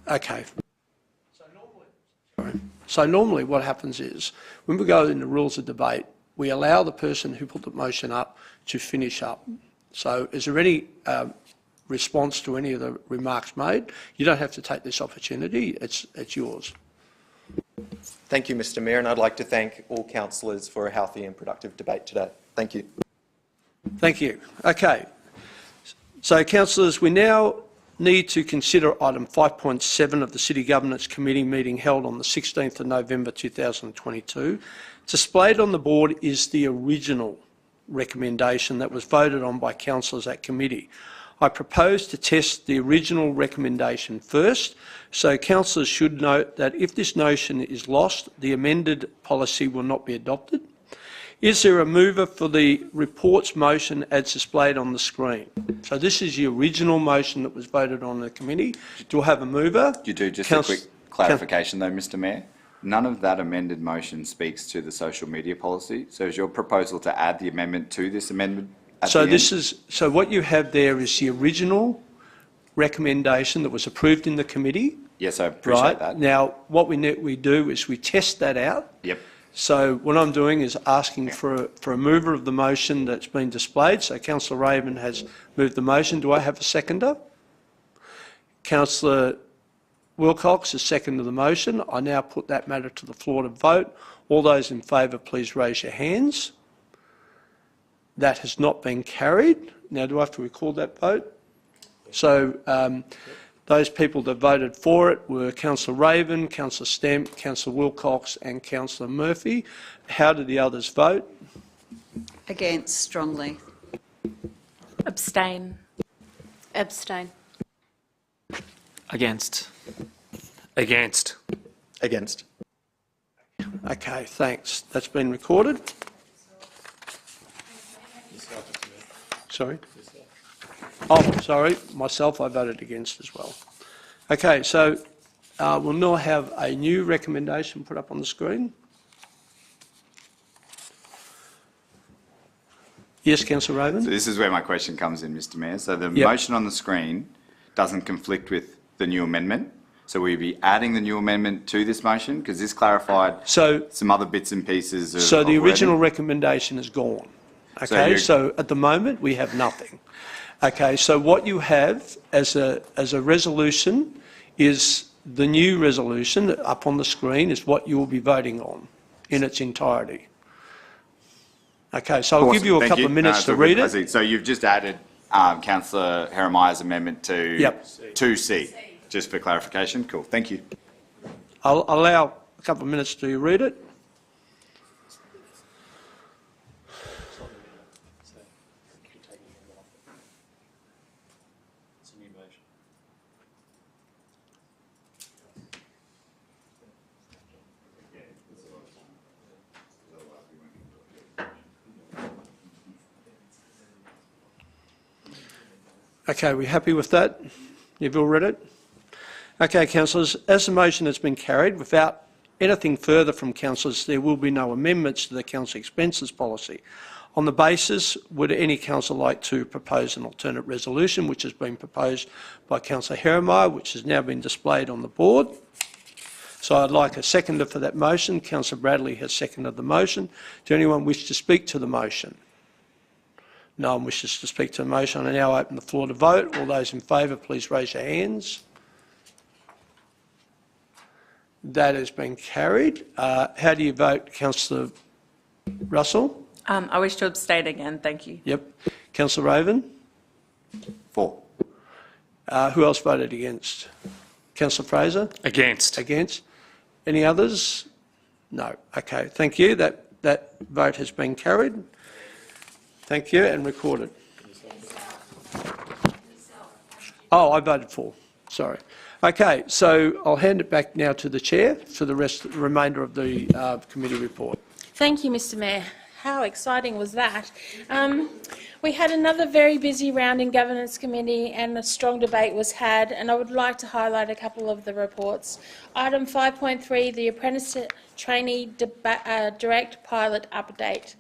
Okay. So normally what happens is, when we go into rules of debate, we allow the person who put the motion up to finish up. So is there any response to any of the remarks made? You don't have to take this opportunity, it's yours. Thank you, Mr Mayor, and I'd like to thank all councillors for a healthy and productive debate today. Thank you. Thank you. Okay. So, councillors, we now need to consider item 5.7 of the City Governance Committee meeting held on the 16th of November 2022. Displayed on the board is the original recommendation that was voted on by councillors at committee. I propose to test the original recommendation first, so councillors should note that if this notion is lost, the amended policy will not be adopted. Is there a mover for the reports motion as displayed on the screen? So this is the original motion that was voted on in the committee. Do I have a mover? You do. Just a quick clarification though, Mr Mayor. None of that amended motion speaks to the social media policy. So is your proposal to add the amendment to this amendment at the end? So what you have there is the original recommendation that was approved in the committee. Yes, I appreciate that. Now, what we do is we test that out. Yep. So what I'm doing is asking for a mover of the motion that's been displayed. So Councillor Raven has moved the motion. Do I have a seconder? Councillor Wilcox has seconded the motion. I now put that matter to the floor to vote. All those in favour, please raise your hands. That has not been carried. Now, do I have to record that vote? So those people that voted for it were Councillor Raven, Councillor Stemp, Councillor Wilcox and Councillor Murphy. How did the others vote? Against, strongly. Abstain. Abstain. Against. Against. Against. Okay, thanks. That's been recorded. Sorry? Oh, sorry, myself, I voted against as well. Okay, so we'll now have a new recommendation put up on the screen. Yes, Councillor Raven? So this is where my question comes in, Mr Mayor. So the motion on the screen doesn't conflict with the new amendment. So will you be adding the new amendment to this motion? Because this clarified some other bits and pieces of So the original wording. recommendation is gone. Okay, so at the moment we have nothing. Okay, so what you have as a resolution is the new resolution up on the screen is what you will be voting on in its entirety. Okay, so I'll give you a couple of minutes to read it. So you've just added Councillor Jeremiah's amendment to 2C, just for clarification. Cool, thank you. I'll allow a couple of minutes to read it. Okay, we happy with that? You've all read it? Okay, councillors, as the motion has been carried, without anything further from councillors, there will be no amendments to the council expenses policy. On the basis, would any councillor like to propose an alternate resolution, which has been proposed by Councillor Herrmeyer, which has now been displayed on the board? So I'd like a seconder for that motion. Councillor Bradley has seconded the motion. Does anyone wish to speak to the motion? No one wishes to speak to the motion. I now open the floor to vote. All those in favour, please raise your hands. That has been carried. How do you vote, Councillor Russell? I wish to abstain again, thank you. Yep. Councillor Raven? 4. Who else voted against? Councillor Fraser? Against. Against. Any others? No. Okay, thank you. That vote has been carried. Thank you, and recorded. Oh, I voted for. Sorry. Okay, so I'll hand it back now to the Chair for the remainder of the committee report. Thank you, Mr Mayor. How exciting was that? We had another very busy round in Governance Committee and a strong debate was had, and I would like to highlight a couple of the reports. Item 5.3, the Apprentice Trainee Direct Pilot Update.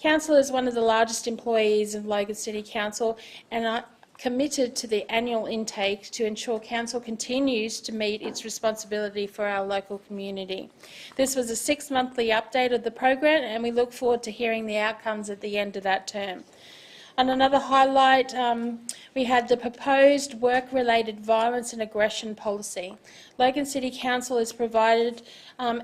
Council is one of the largest employees of Logan City Council and are committed to the annual intake to ensure Council continues to meet its responsibility for our local community. This was a 6-monthly update of the program and we look forward to hearing the outcomes at the end of that term. And another highlight, we had the proposed work-related violence and aggression policy. Logan City Council has provided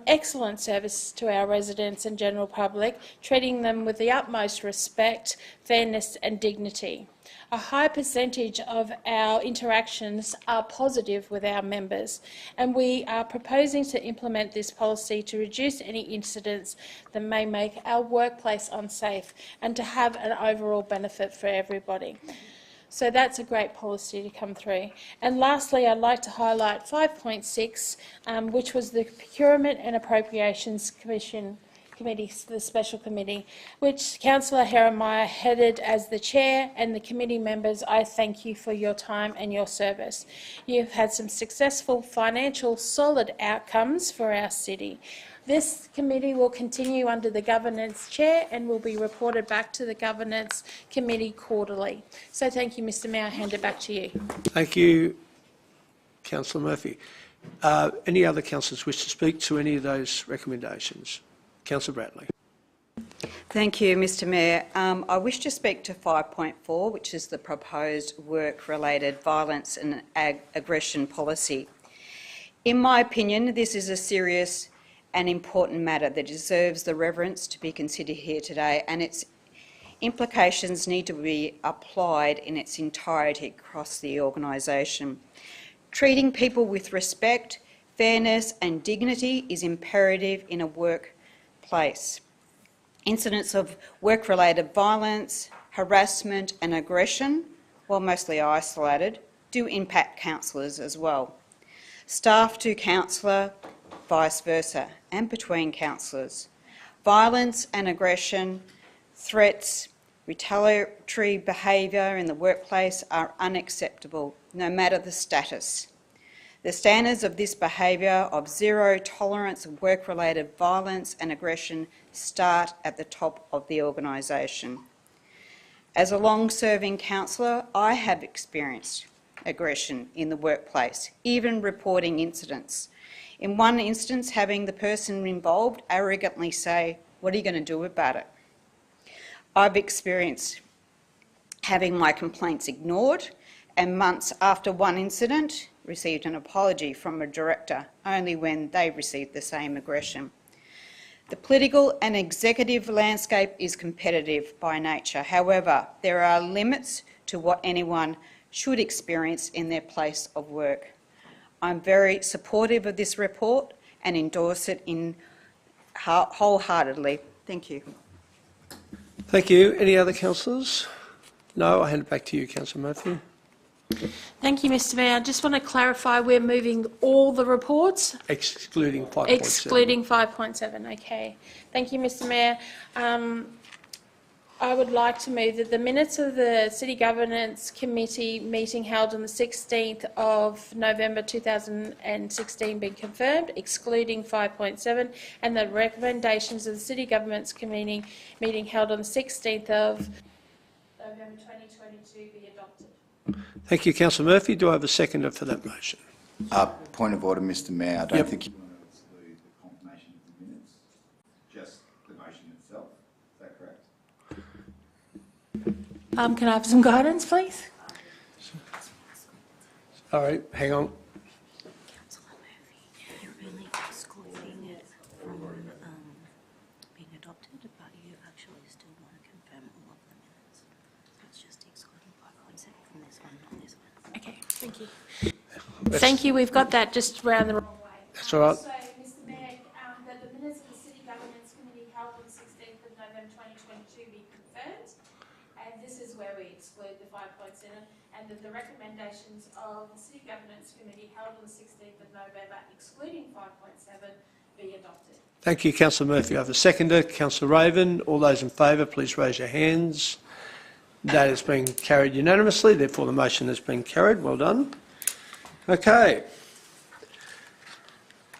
excellent service to our residents and general public, treating them with the utmost respect, fairness and dignity. A high percentage of our interactions are positive with our members, and we are proposing to implement this policy to reduce any incidents that may make our workplace unsafe and to have an overall benefit for everybody. So that's a great policy to come through. And lastly, I'd like to highlight 5.6, which was the Procurement and Appropriations Committee, the special committee, which Councillor Herrmeyer headed as the chair, and the committee members, I thank you for your time and your service. You've had some successful financial solid outcomes for our city. This committee will continue under the governance chair and will be reported back to the governance committee quarterly. So thank you, Mr Mayor. I hand it back to you. Thank you, Councillor Murphy. Any other councillors wish to speak to any of those recommendations? Councillor Bradley. Thank you, Mr Mayor. I wish to speak to 5.4, which is the proposed work-related violence and aggression policy. In my opinion, this is a serious and important matter that deserves the reverence to be considered here today, and its implications need to be applied in its entirety across the organisation. Treating people with respect, fairness and dignity is imperative in a workplace. Incidents of work-related violence, harassment and aggression, while mostly isolated, do impact councillors as well. Staff to councillor, vice versa, and between councillors. Violence and aggression, threats, retaliatory behaviour in the workplace are unacceptable, no matter the status. The standards of this behaviour of zero tolerance of work-related violence and aggression start at the top of the organisation. As a long-serving councillor, I have experienced aggression in the workplace, even reporting incidents. In one instance, having the person involved arrogantly say, "What are you going to do about it?" I've experienced having my complaints ignored, and months after one incident, received an apology from a director only when they received the same aggression. The political and executive landscape is competitive by nature. However, there are limits to what anyone should experience in their place of work. I'm very supportive of this report and endorse it wholeheartedly. Thank you. Thank you. Any other councillors? No, I hand it back to you, Councillor Murphy. Thank you, Mr Mayor. I just want to clarify we're moving all the reports? Excluding 5.7. Excluding 5.7, okay. Thank you, Mr Mayor. I would like to move that the minutes of the City Governance Committee meeting held on the 16th of November 2016 be confirmed, excluding 5.7, and the recommendations of the City Governance Committee meeting held on the 16th of November 2022 be adopted. Thank you, Councillor Murphy. Do I have a seconder for that motion? Point of order, Mr Mayor. I don't think you want to exclude the confirmation of the minutes, just the motion itself. Is that correct? Can I have some guidance, please? All right, hang on. Councillor Murphy, you're only excluding it from being adopted, but you actually still want to confirm all of the minutes. So it's just excluding 5.7 from this one, not this one. Okay, thank you. Thank you. We've got that just round the wrong way. That's all right. So, Mr Mayor, that the minutes of the City Governance Committee held on the 16th of November 2022 be confirmed, and this is where we exclude the 5.7, and that the recommendations of the City Governance Committee held on the 16th of November, excluding 5.7, be adopted. Thank you, Councillor Murphy. I have a seconder, Councillor Raven. All those in favour, please raise your hands. That has been carried unanimously. Therefore, the motion has been carried. Well done. Okay.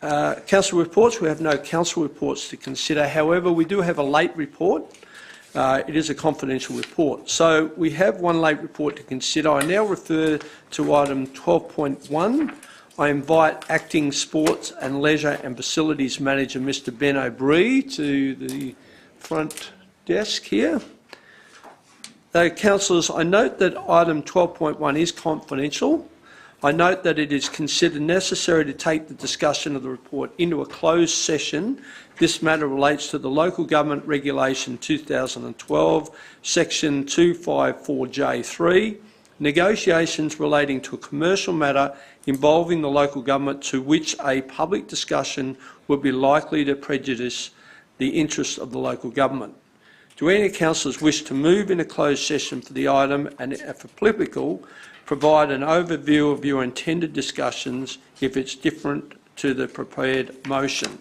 Council reports. We have no council reports to consider. However, we do have a late report. It is a confidential report. So we have one late report to consider. I now refer to item 12.1. I invite Acting Sports and Leisure and Facilities Manager Mr Ben O'Brien to the front desk here. Councillors, I note that item 12.1 is confidential. I note that it is considered necessary to take the discussion of the report into a closed session. This matter relates to the Local Government Regulation 2012, Section 254J3, negotiations relating to a commercial matter involving the local government to which a public discussion would be likely to prejudice the interests of the local government. Do any councillors wish to move in a closed session for the item and, if applicable, provide an overview of your intended discussions if it's different to the prepared motion?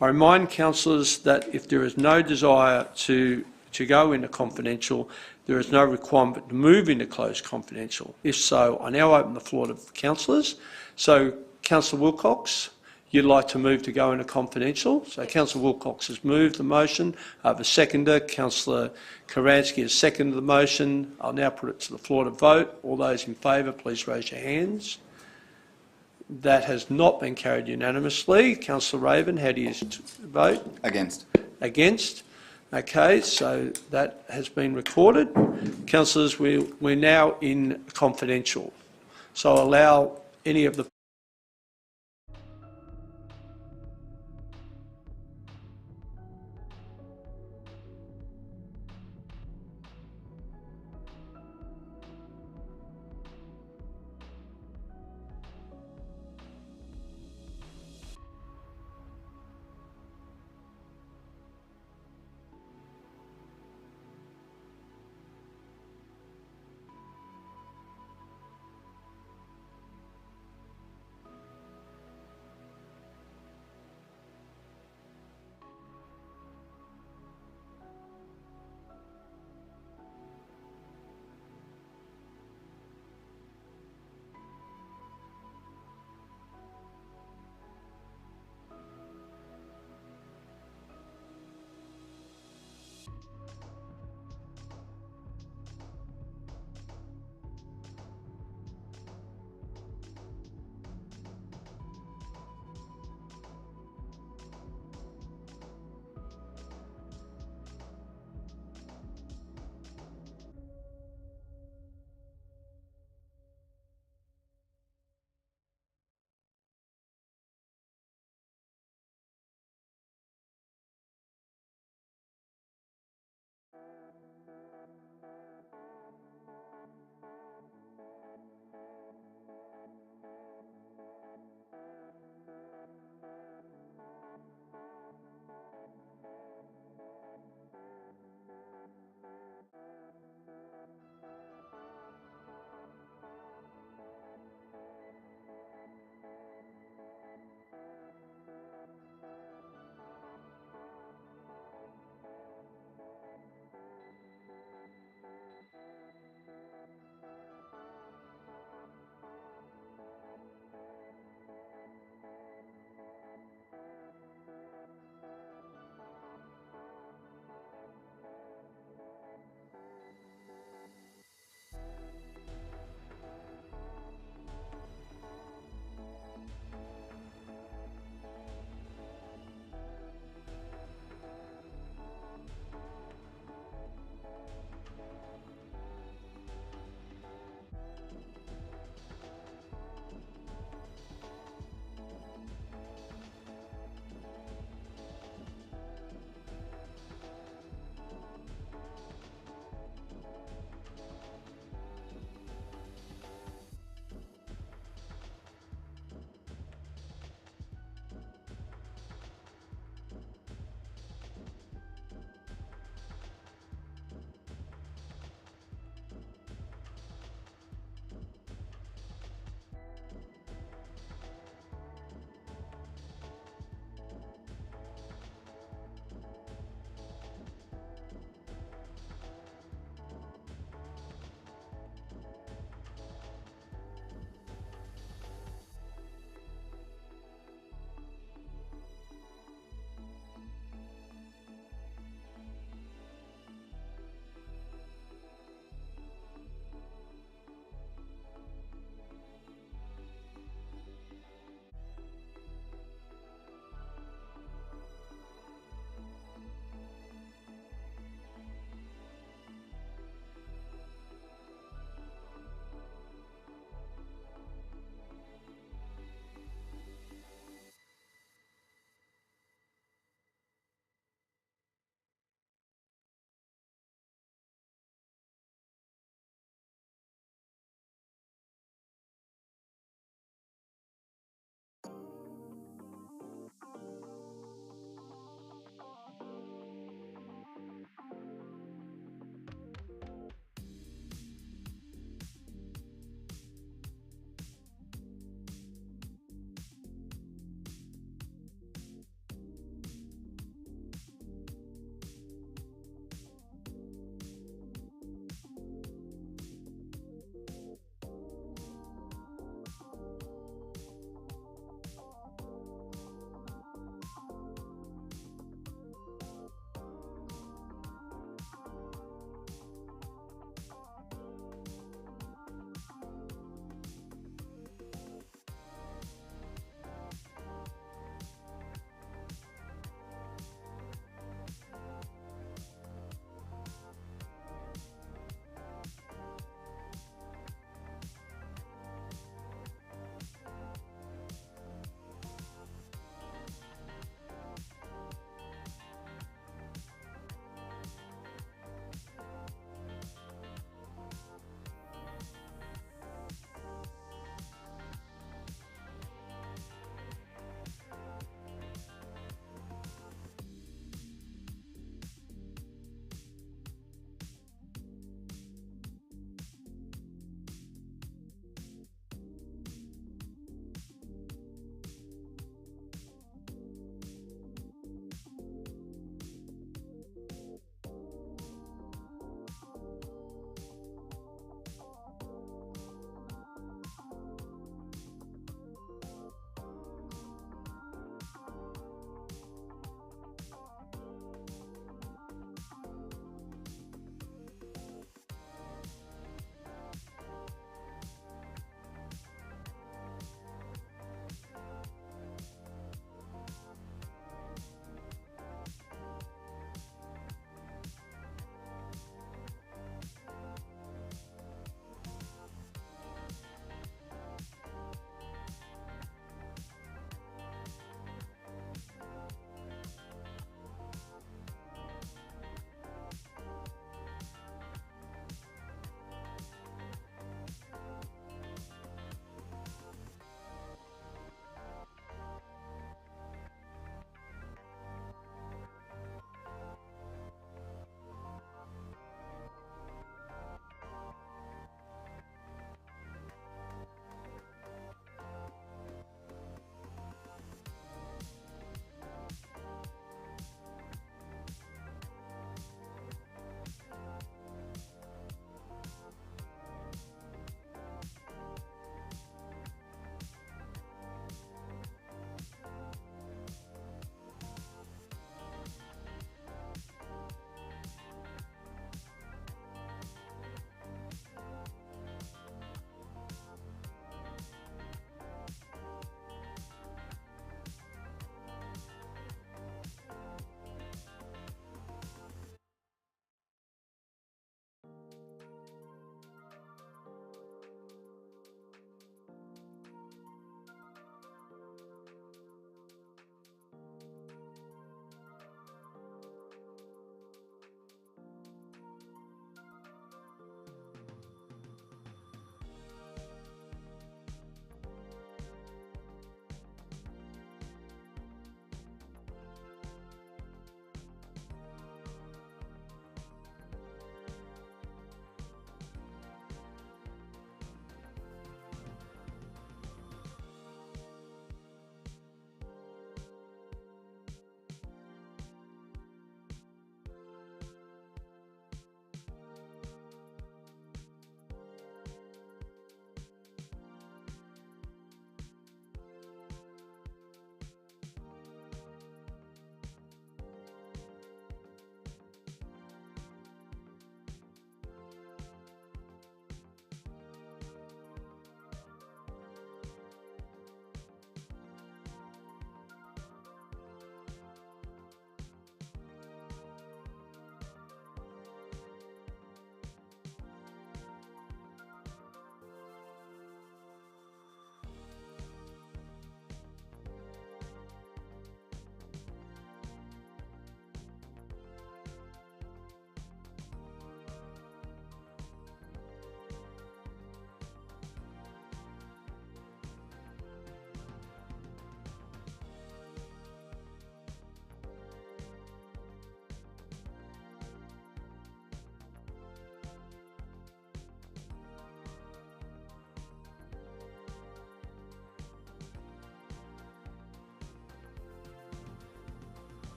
I remind councillors that if there is no desire to go into confidential, there is no requirement to move into closed confidential. If so, I now open the floor to councillors. So, Councillor Wilcox, you'd like to move to go into confidential. So Councillor Wilcox has moved the motion. I have a seconder. Councillor Karansky has seconded the motion. I'll now put it to the floor to vote. All those in favour, please raise your hands. That has not been carried unanimously. Councillor Raven, how do you vote? Against. Against. Okay, so that has been recorded. Councillors, we're now in confidential. So I'll allow any of the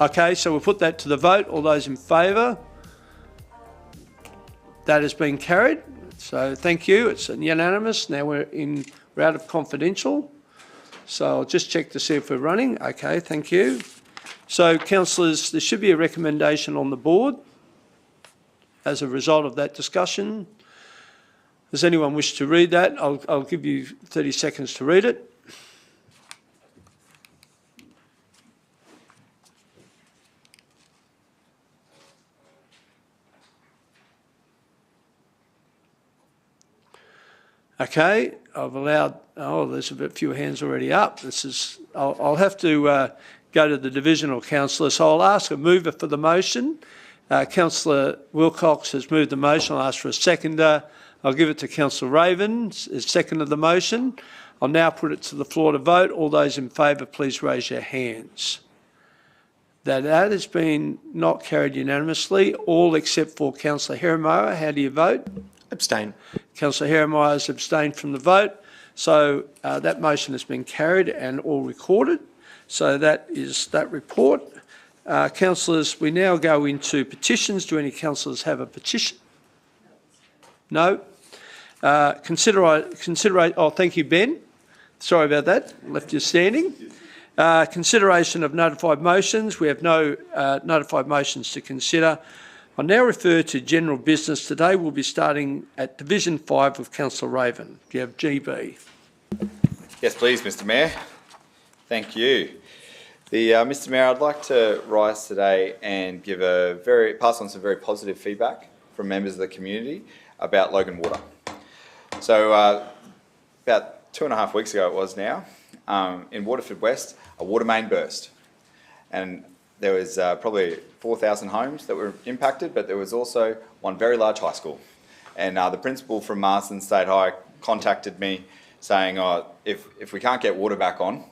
Okay, so we'll put that to the vote. All those in favour? That has been carried. So thank you. It's unanimous. Now we're out of confidential. So I'll just check to see if we're running. Okay, thank you. So councillors, there should be a recommendation on the board as a result of that discussion. Does anyone wish to read that? I'll give you 30 seconds to read it. Okay, I've allowed, there's a bit few hands already up. I'll have to go to the divisional councillor. So I'll ask a mover for the motion. Councillor Wilcox has moved the motion. I'll ask for a seconder. I'll give it to Councillor Raven, as seconded the motion. I'll now put it to the floor to vote. All those in favour, please raise your hands. That has been not carried unanimously, all except for Councillor Herremeier. How do you vote? Abstain. Councillor Herremeier has abstained from the vote. So that motion has been carried and all recorded. So that is that report. Councillors, we now go into petitions. Do any councillors have a petition? No? Thank you, Ben. Sorry about that. Left you standing. Consideration of notified motions. We have no notified motions to consider. I now refer to general business. Today we'll be starting at Division 5 with Councillor Raven. Do you have GB? Yes, please, Mr Mayor. Thank you. Mr Mayor, I'd like to rise today and pass on some very positive feedback from members of the community about Logan Water. So about 2.5 weeks ago it was now, in Waterford West, a water main burst. And there was probably 4,000 homes that were impacted, but there was also one very large high school. And the principal from Marsden State High contacted me saying, if we can't get water back on,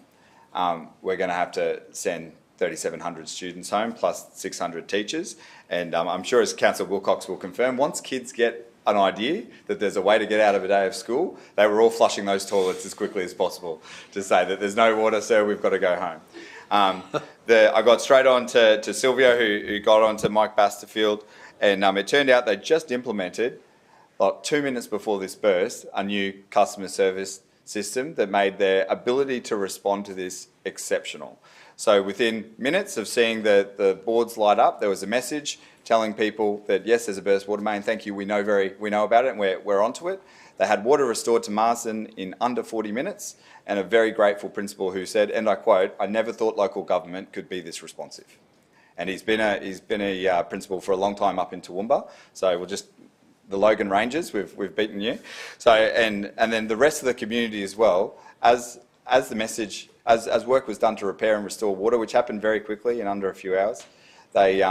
we're going to have to send 3,700 students home plus 600 teachers. And I'm sure, as Councillor Wilcox will confirm, once kids get an idea that there's a way to get out of a day of school, they were all flushing those toilets as quickly as possible to say that there's no water, sir, we've got to go home. I got straight on to Silvio, who got on to Mike Basterfield, and it turned out they just implemented, like 2 minutes before this burst, a new customer service system that made their ability to respond to this exceptional. So within minutes of seeing the boards light up, there was a message telling people that, yes, there's a burst water main, thank you, we know about it and we're onto it. They had water restored to Marsden in under 40 minutes, and a very grateful principal who said, and I quote, "I never thought local government could be this responsive." And he's been a principal for a long time up in Toowoomba, so the Logan Rangers, we've beaten you. So and then the rest of the community as well, as work was done to repair and restore water, which happened very quickly in under a few hours. They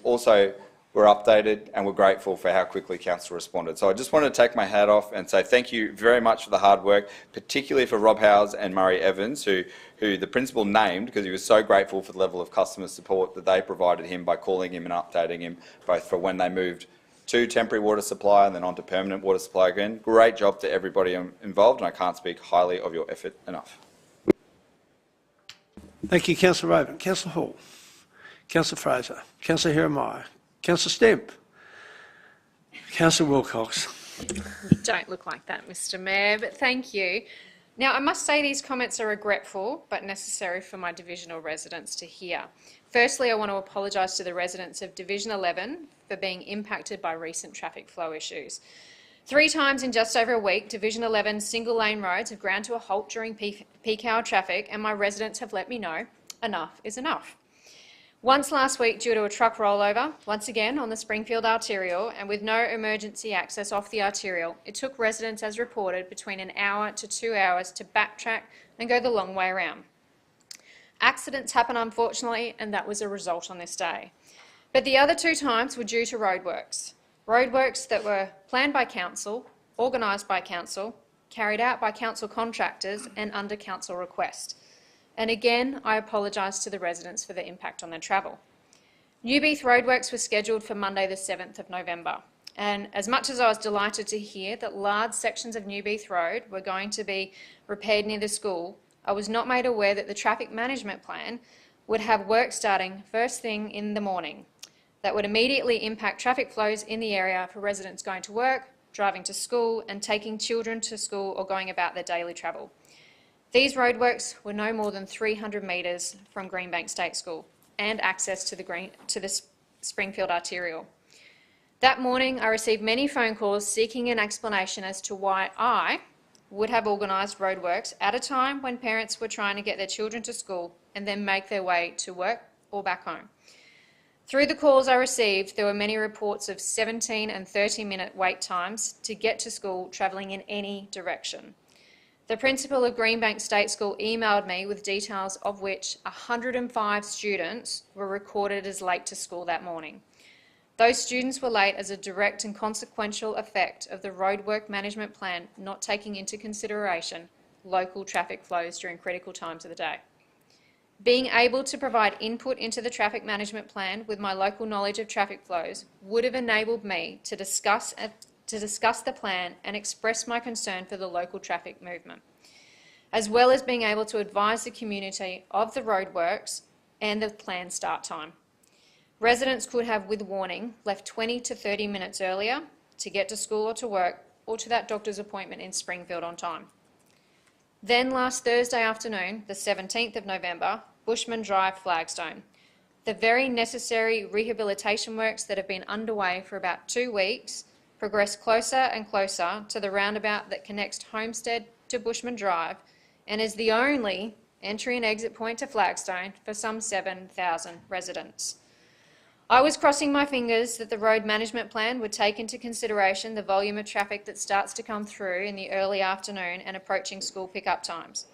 also were updated and were grateful for how quickly council responded. So I just want to take my hat off and say thank you very much for the hard work, particularly for Rob Howes and Murray Evans, who the principal named because he was so grateful for the level of customer support that they provided him by calling him and updating him, both for when they moved to temporary water supply and then on to permanent water supply again. Great job to everybody involved, and I can't speak highly of your effort enough. Thank you, Councillor Raven. Councillor Hall. Councillor Fraser. Councillor Herremeier. Councillor Stemp. Councillor Wilcox. You don't look like that, Mr Mayor, but thank you. Now, I must say these comments are regretful but necessary for my divisional residents to hear. Firstly, I want to apologise to the residents of Division 11 for being impacted by recent traffic flow issues. 3 times in just over a week, Division 11 single-lane roads have ground to a halt during peak hour traffic, and my residents have let me know enough is enough. Once last week due to a truck rollover, once again on the Springfield Arterial, and with no emergency access off the arterial, it took residents, as reported, between an hour to 2 hours to backtrack and go the long way around. Accidents happen, unfortunately, and that was a result on this day. But the other 2 times were due to roadworks. Roadworks that were planned by council, organised by council, carried out by council contractors and under council request. And again, I apologise to the residents for the impact on their travel. Newbeath roadworks were scheduled for Monday the 7th of November. And as much as I was delighted to hear that large sections of Newbeath Road were going to be repaired near the school, I was not made aware that the traffic management plan would have work starting first thing in the morning that would immediately impact traffic flows in the area for residents going to work, driving to school and taking children to school or going about their daily travel. These roadworks were no more than 300 metres from Greenbank State School and access to the Springfield Arterial. That morning I received many phone calls seeking an explanation as to why I would have organised roadworks at a time when parents were trying to get their children to school and then make their way to work or back home. Through the calls I received, there were many reports of 17 and 30-minute wait times to get to school travelling in any direction. The principal of Greenbank State School emailed me with details of which 105 students were recorded as late to school that morning. Those students were late as a direct and consequential effect of the roadwork management plan not taking into consideration local traffic flows during critical times of the day. Being able to provide input into the traffic management plan with my local knowledge of traffic flows would have enabled me to discuss the plan and express my concern for the local traffic movement, as well as being able to advise the community of the roadworks and the planned start time. Residents could have, with warning, left 20 to 30 minutes earlier to get to school or to work or to that doctor's appointment in Springfield on time. Then last Thursday afternoon, the 17th of November, Bushman Drive, Flagstone. The very necessary rehabilitation works that have been underway for about 2 weeks progressed closer and closer to the roundabout that connects Homestead to Bushman Drive and is the only entry and exit point to Flagstone for some 7,000 residents. I was crossing my fingers that the road management plan would take into consideration the volume of traffic that starts to come through in the early afternoon and approaching school pickup times.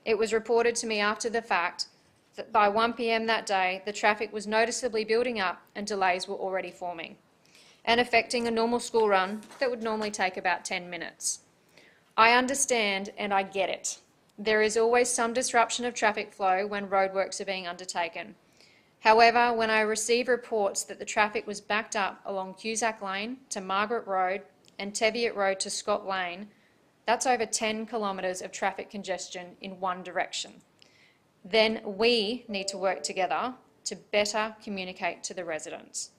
It was reported to me after the fact that by 1 p.m. that day, the traffic was noticeably building up and delays were already forming and affecting a normal school run that would normally take about 10 minutes. I understand and I get it. There is always some disruption of traffic flow when roadworks are being undertaken. However, when I receive reports that the traffic was backed up along Cusack Lane to Margaret Road and Teviot Road to Scott Lane, that's over 10 kilometres of traffic congestion in one direction. Then we need to work together to better communicate to the residents.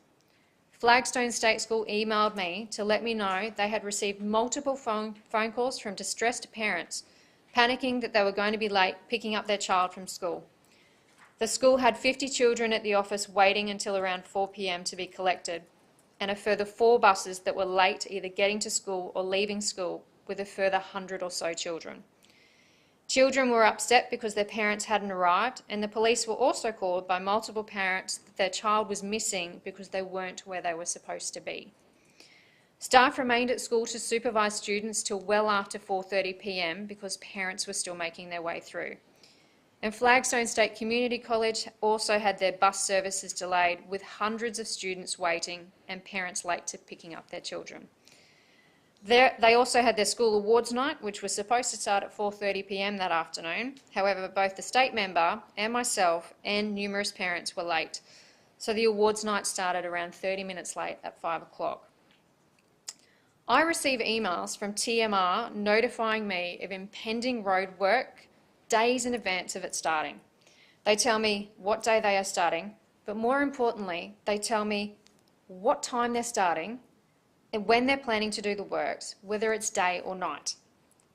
Flagstone State School emailed me to let me know they had received multiple phone calls from distressed parents, panicking that they were going to be late picking up their child from school. The school had 50 children at the office waiting until around 4 p.m. to be collected, and a further 4 buses that were late either getting to school or leaving school with a further 100 or so children. Children were upset because their parents hadn't arrived, and the police were also called by multiple parents that their child was missing because they weren't where they were supposed to be. Staff remained at school to supervise students till well after 4:30 p.m. because parents were still making their way through. And Flagstone State Community College also had their bus services delayed with hundreds of students waiting and parents late to picking up their children. They also had their school awards night, which was supposed to start at 4:30 p.m. that afternoon. However, both the state member and myself and numerous parents were late. So the awards night started around 30 minutes late at 5 o'clock. I receive emails from TMR notifying me of impending road work days in advance of it starting. They tell me what day they are starting, but more importantly, they tell me what time they're starting and when they're planning to do the works, whether it's day or night.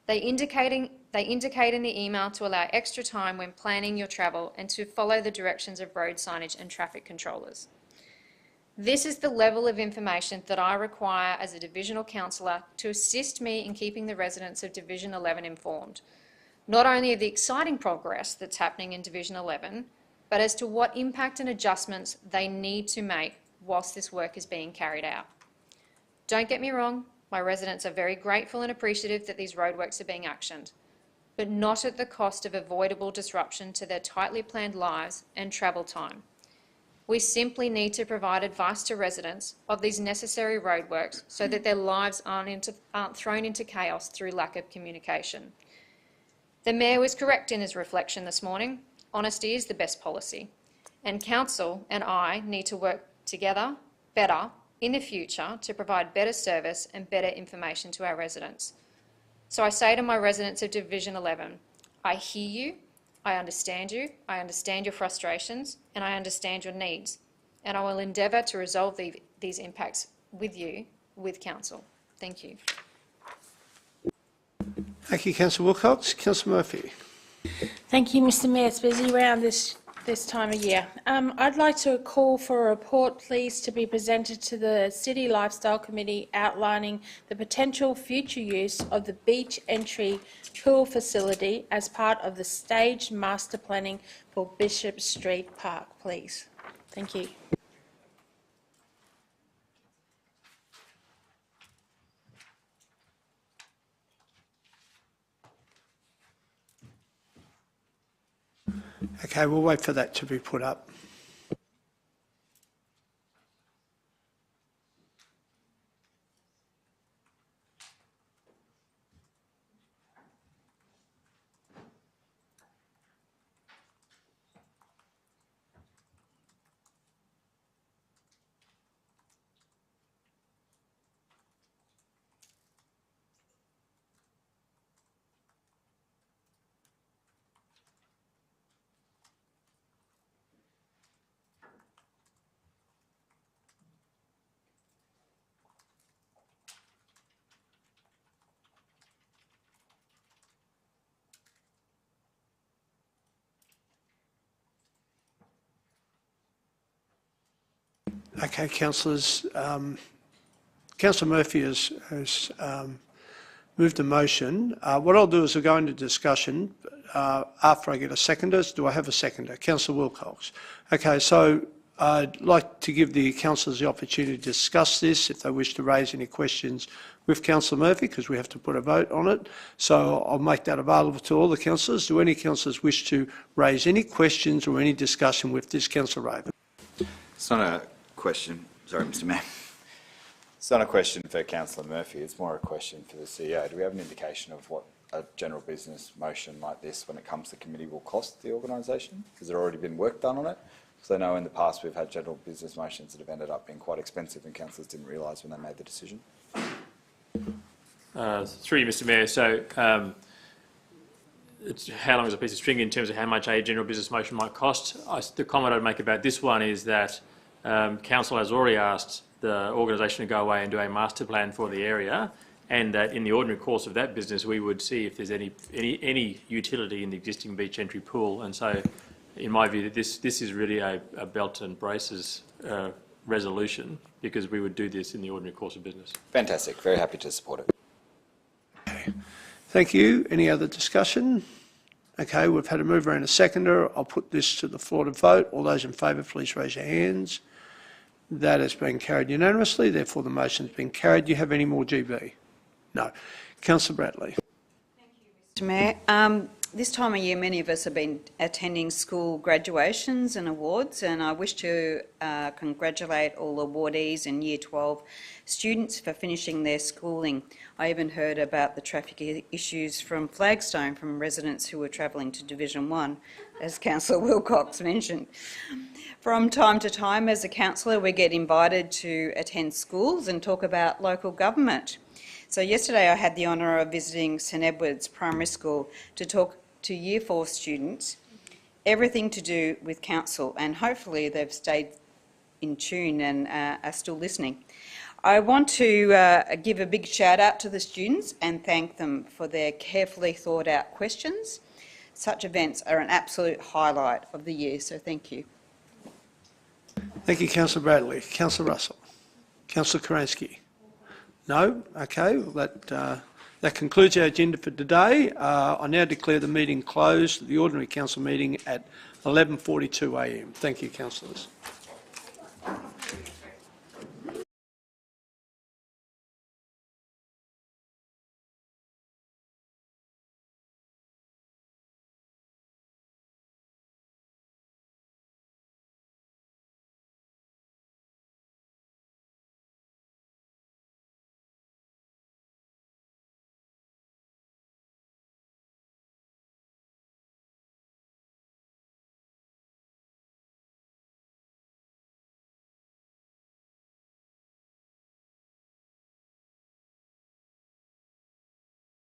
They indicate in the email to allow extra time when planning your travel and to follow the directions of road signage and traffic controllers. This is the level of information that I require as a divisional councillor to assist me in keeping the residents of Division 11 informed, not only of the exciting progress that's happening in Division 11, but as to what impact and adjustments they need to make whilst this work is being carried out. Don't get me wrong, my residents are very grateful and appreciative that these roadworks are being actioned, but not at the cost of avoidable disruption to their tightly planned lives and travel time. We simply need to provide advice to residents of these necessary roadworks so that their lives aren't thrown into chaos through lack of communication. The Mayor was correct in his reflection this morning. Honesty is the best policy. And Council and I need to work together better in the future to provide better service and better information to our residents. So I say to my residents of Division 11, I hear you, I understand you, I understand your frustrations, and I understand your needs, and I will endeavour to resolve these impacts with you, with council. Thank you. Thank you, Councillor Wilcox. Councillor Murphy. Thank you, Mr Mayor. It's busy around this time of year. I'd like to call for a report, please, to be presented to the City Lifestyle Committee outlining the potential future use of the beach entry pool facility as part of the staged master planning for Bishop Street Park, please. Thank you. Okay, we'll wait for that to be put up. Okay, councillors. Councillor Murphy has moved a motion. What I'll do is I'll go into discussion after I get a seconder. Do I have a seconder? Councillor Wilcox. Okay, so I'd like to give the councillors the opportunity to discuss this if they wish to raise any questions with Councillor Murphy, because we have to put a vote on it. So I'll make that available to all the councillors. Do any councillors wish to raise any questions or any discussion with this Councillor Raven? It's not a question. Sorry, Mr Mayor. It's not a question for Councillor Murphy. It's more a question for the CEO. Do we have an indication of what a general business motion like this, when it comes to committee, will cost the organisation? Has there already been work done on it? Because I know in the past we've had general business motions that have ended up being quite expensive and councillors didn't realise when they made the decision. Through you, Mr Mayor. So it's how long is a piece of string in terms of how much a general business motion might cost? The comment I'd make about this one is that council has already asked the organisation to go away and do a master plan for the area, and that in the ordinary course of that business we would see if there's any utility in the existing beach entry pool. And so in my view, this is really a belt and braces resolution, because we would do this in the ordinary course of business. Fantastic. Very happy to support it. Okay. Thank you. Any other discussion? Okay, we've had a mover and a seconder. I'll put this to the floor to vote. All those in favour, please raise your hands. That has been carried unanimously. Therefore, the motion has been carried. Do you have any more GB? No. Councillor Bradley. Thank you, Mr Mayor. This time of year, many of us have been attending school graduations and awards, and I wish to congratulate all awardees and Year 12 students for finishing their schooling. I even heard about the traffic issues from Flagstone from residents who were travelling to Division 1, as Councillor Wilcox mentioned. From time to time, as a councillor, we get invited to attend schools and talk about local government. So yesterday I had the honour of visiting St Edward's Primary School to talk to Year 4 students, everything to do with council, and hopefully they've stayed in tune and are still listening. I want to give a big shout out to the students and thank them for their carefully thought out questions. Such events are an absolute highlight of the year, so thank you. Thank you, Councillor Bradley. Councillor Russell. Councillor Karansky. No? Okay. Well, that concludes our agenda for today. I now declare the meeting closed, the ordinary council meeting at 11:42 a.m. Thank you, councillors.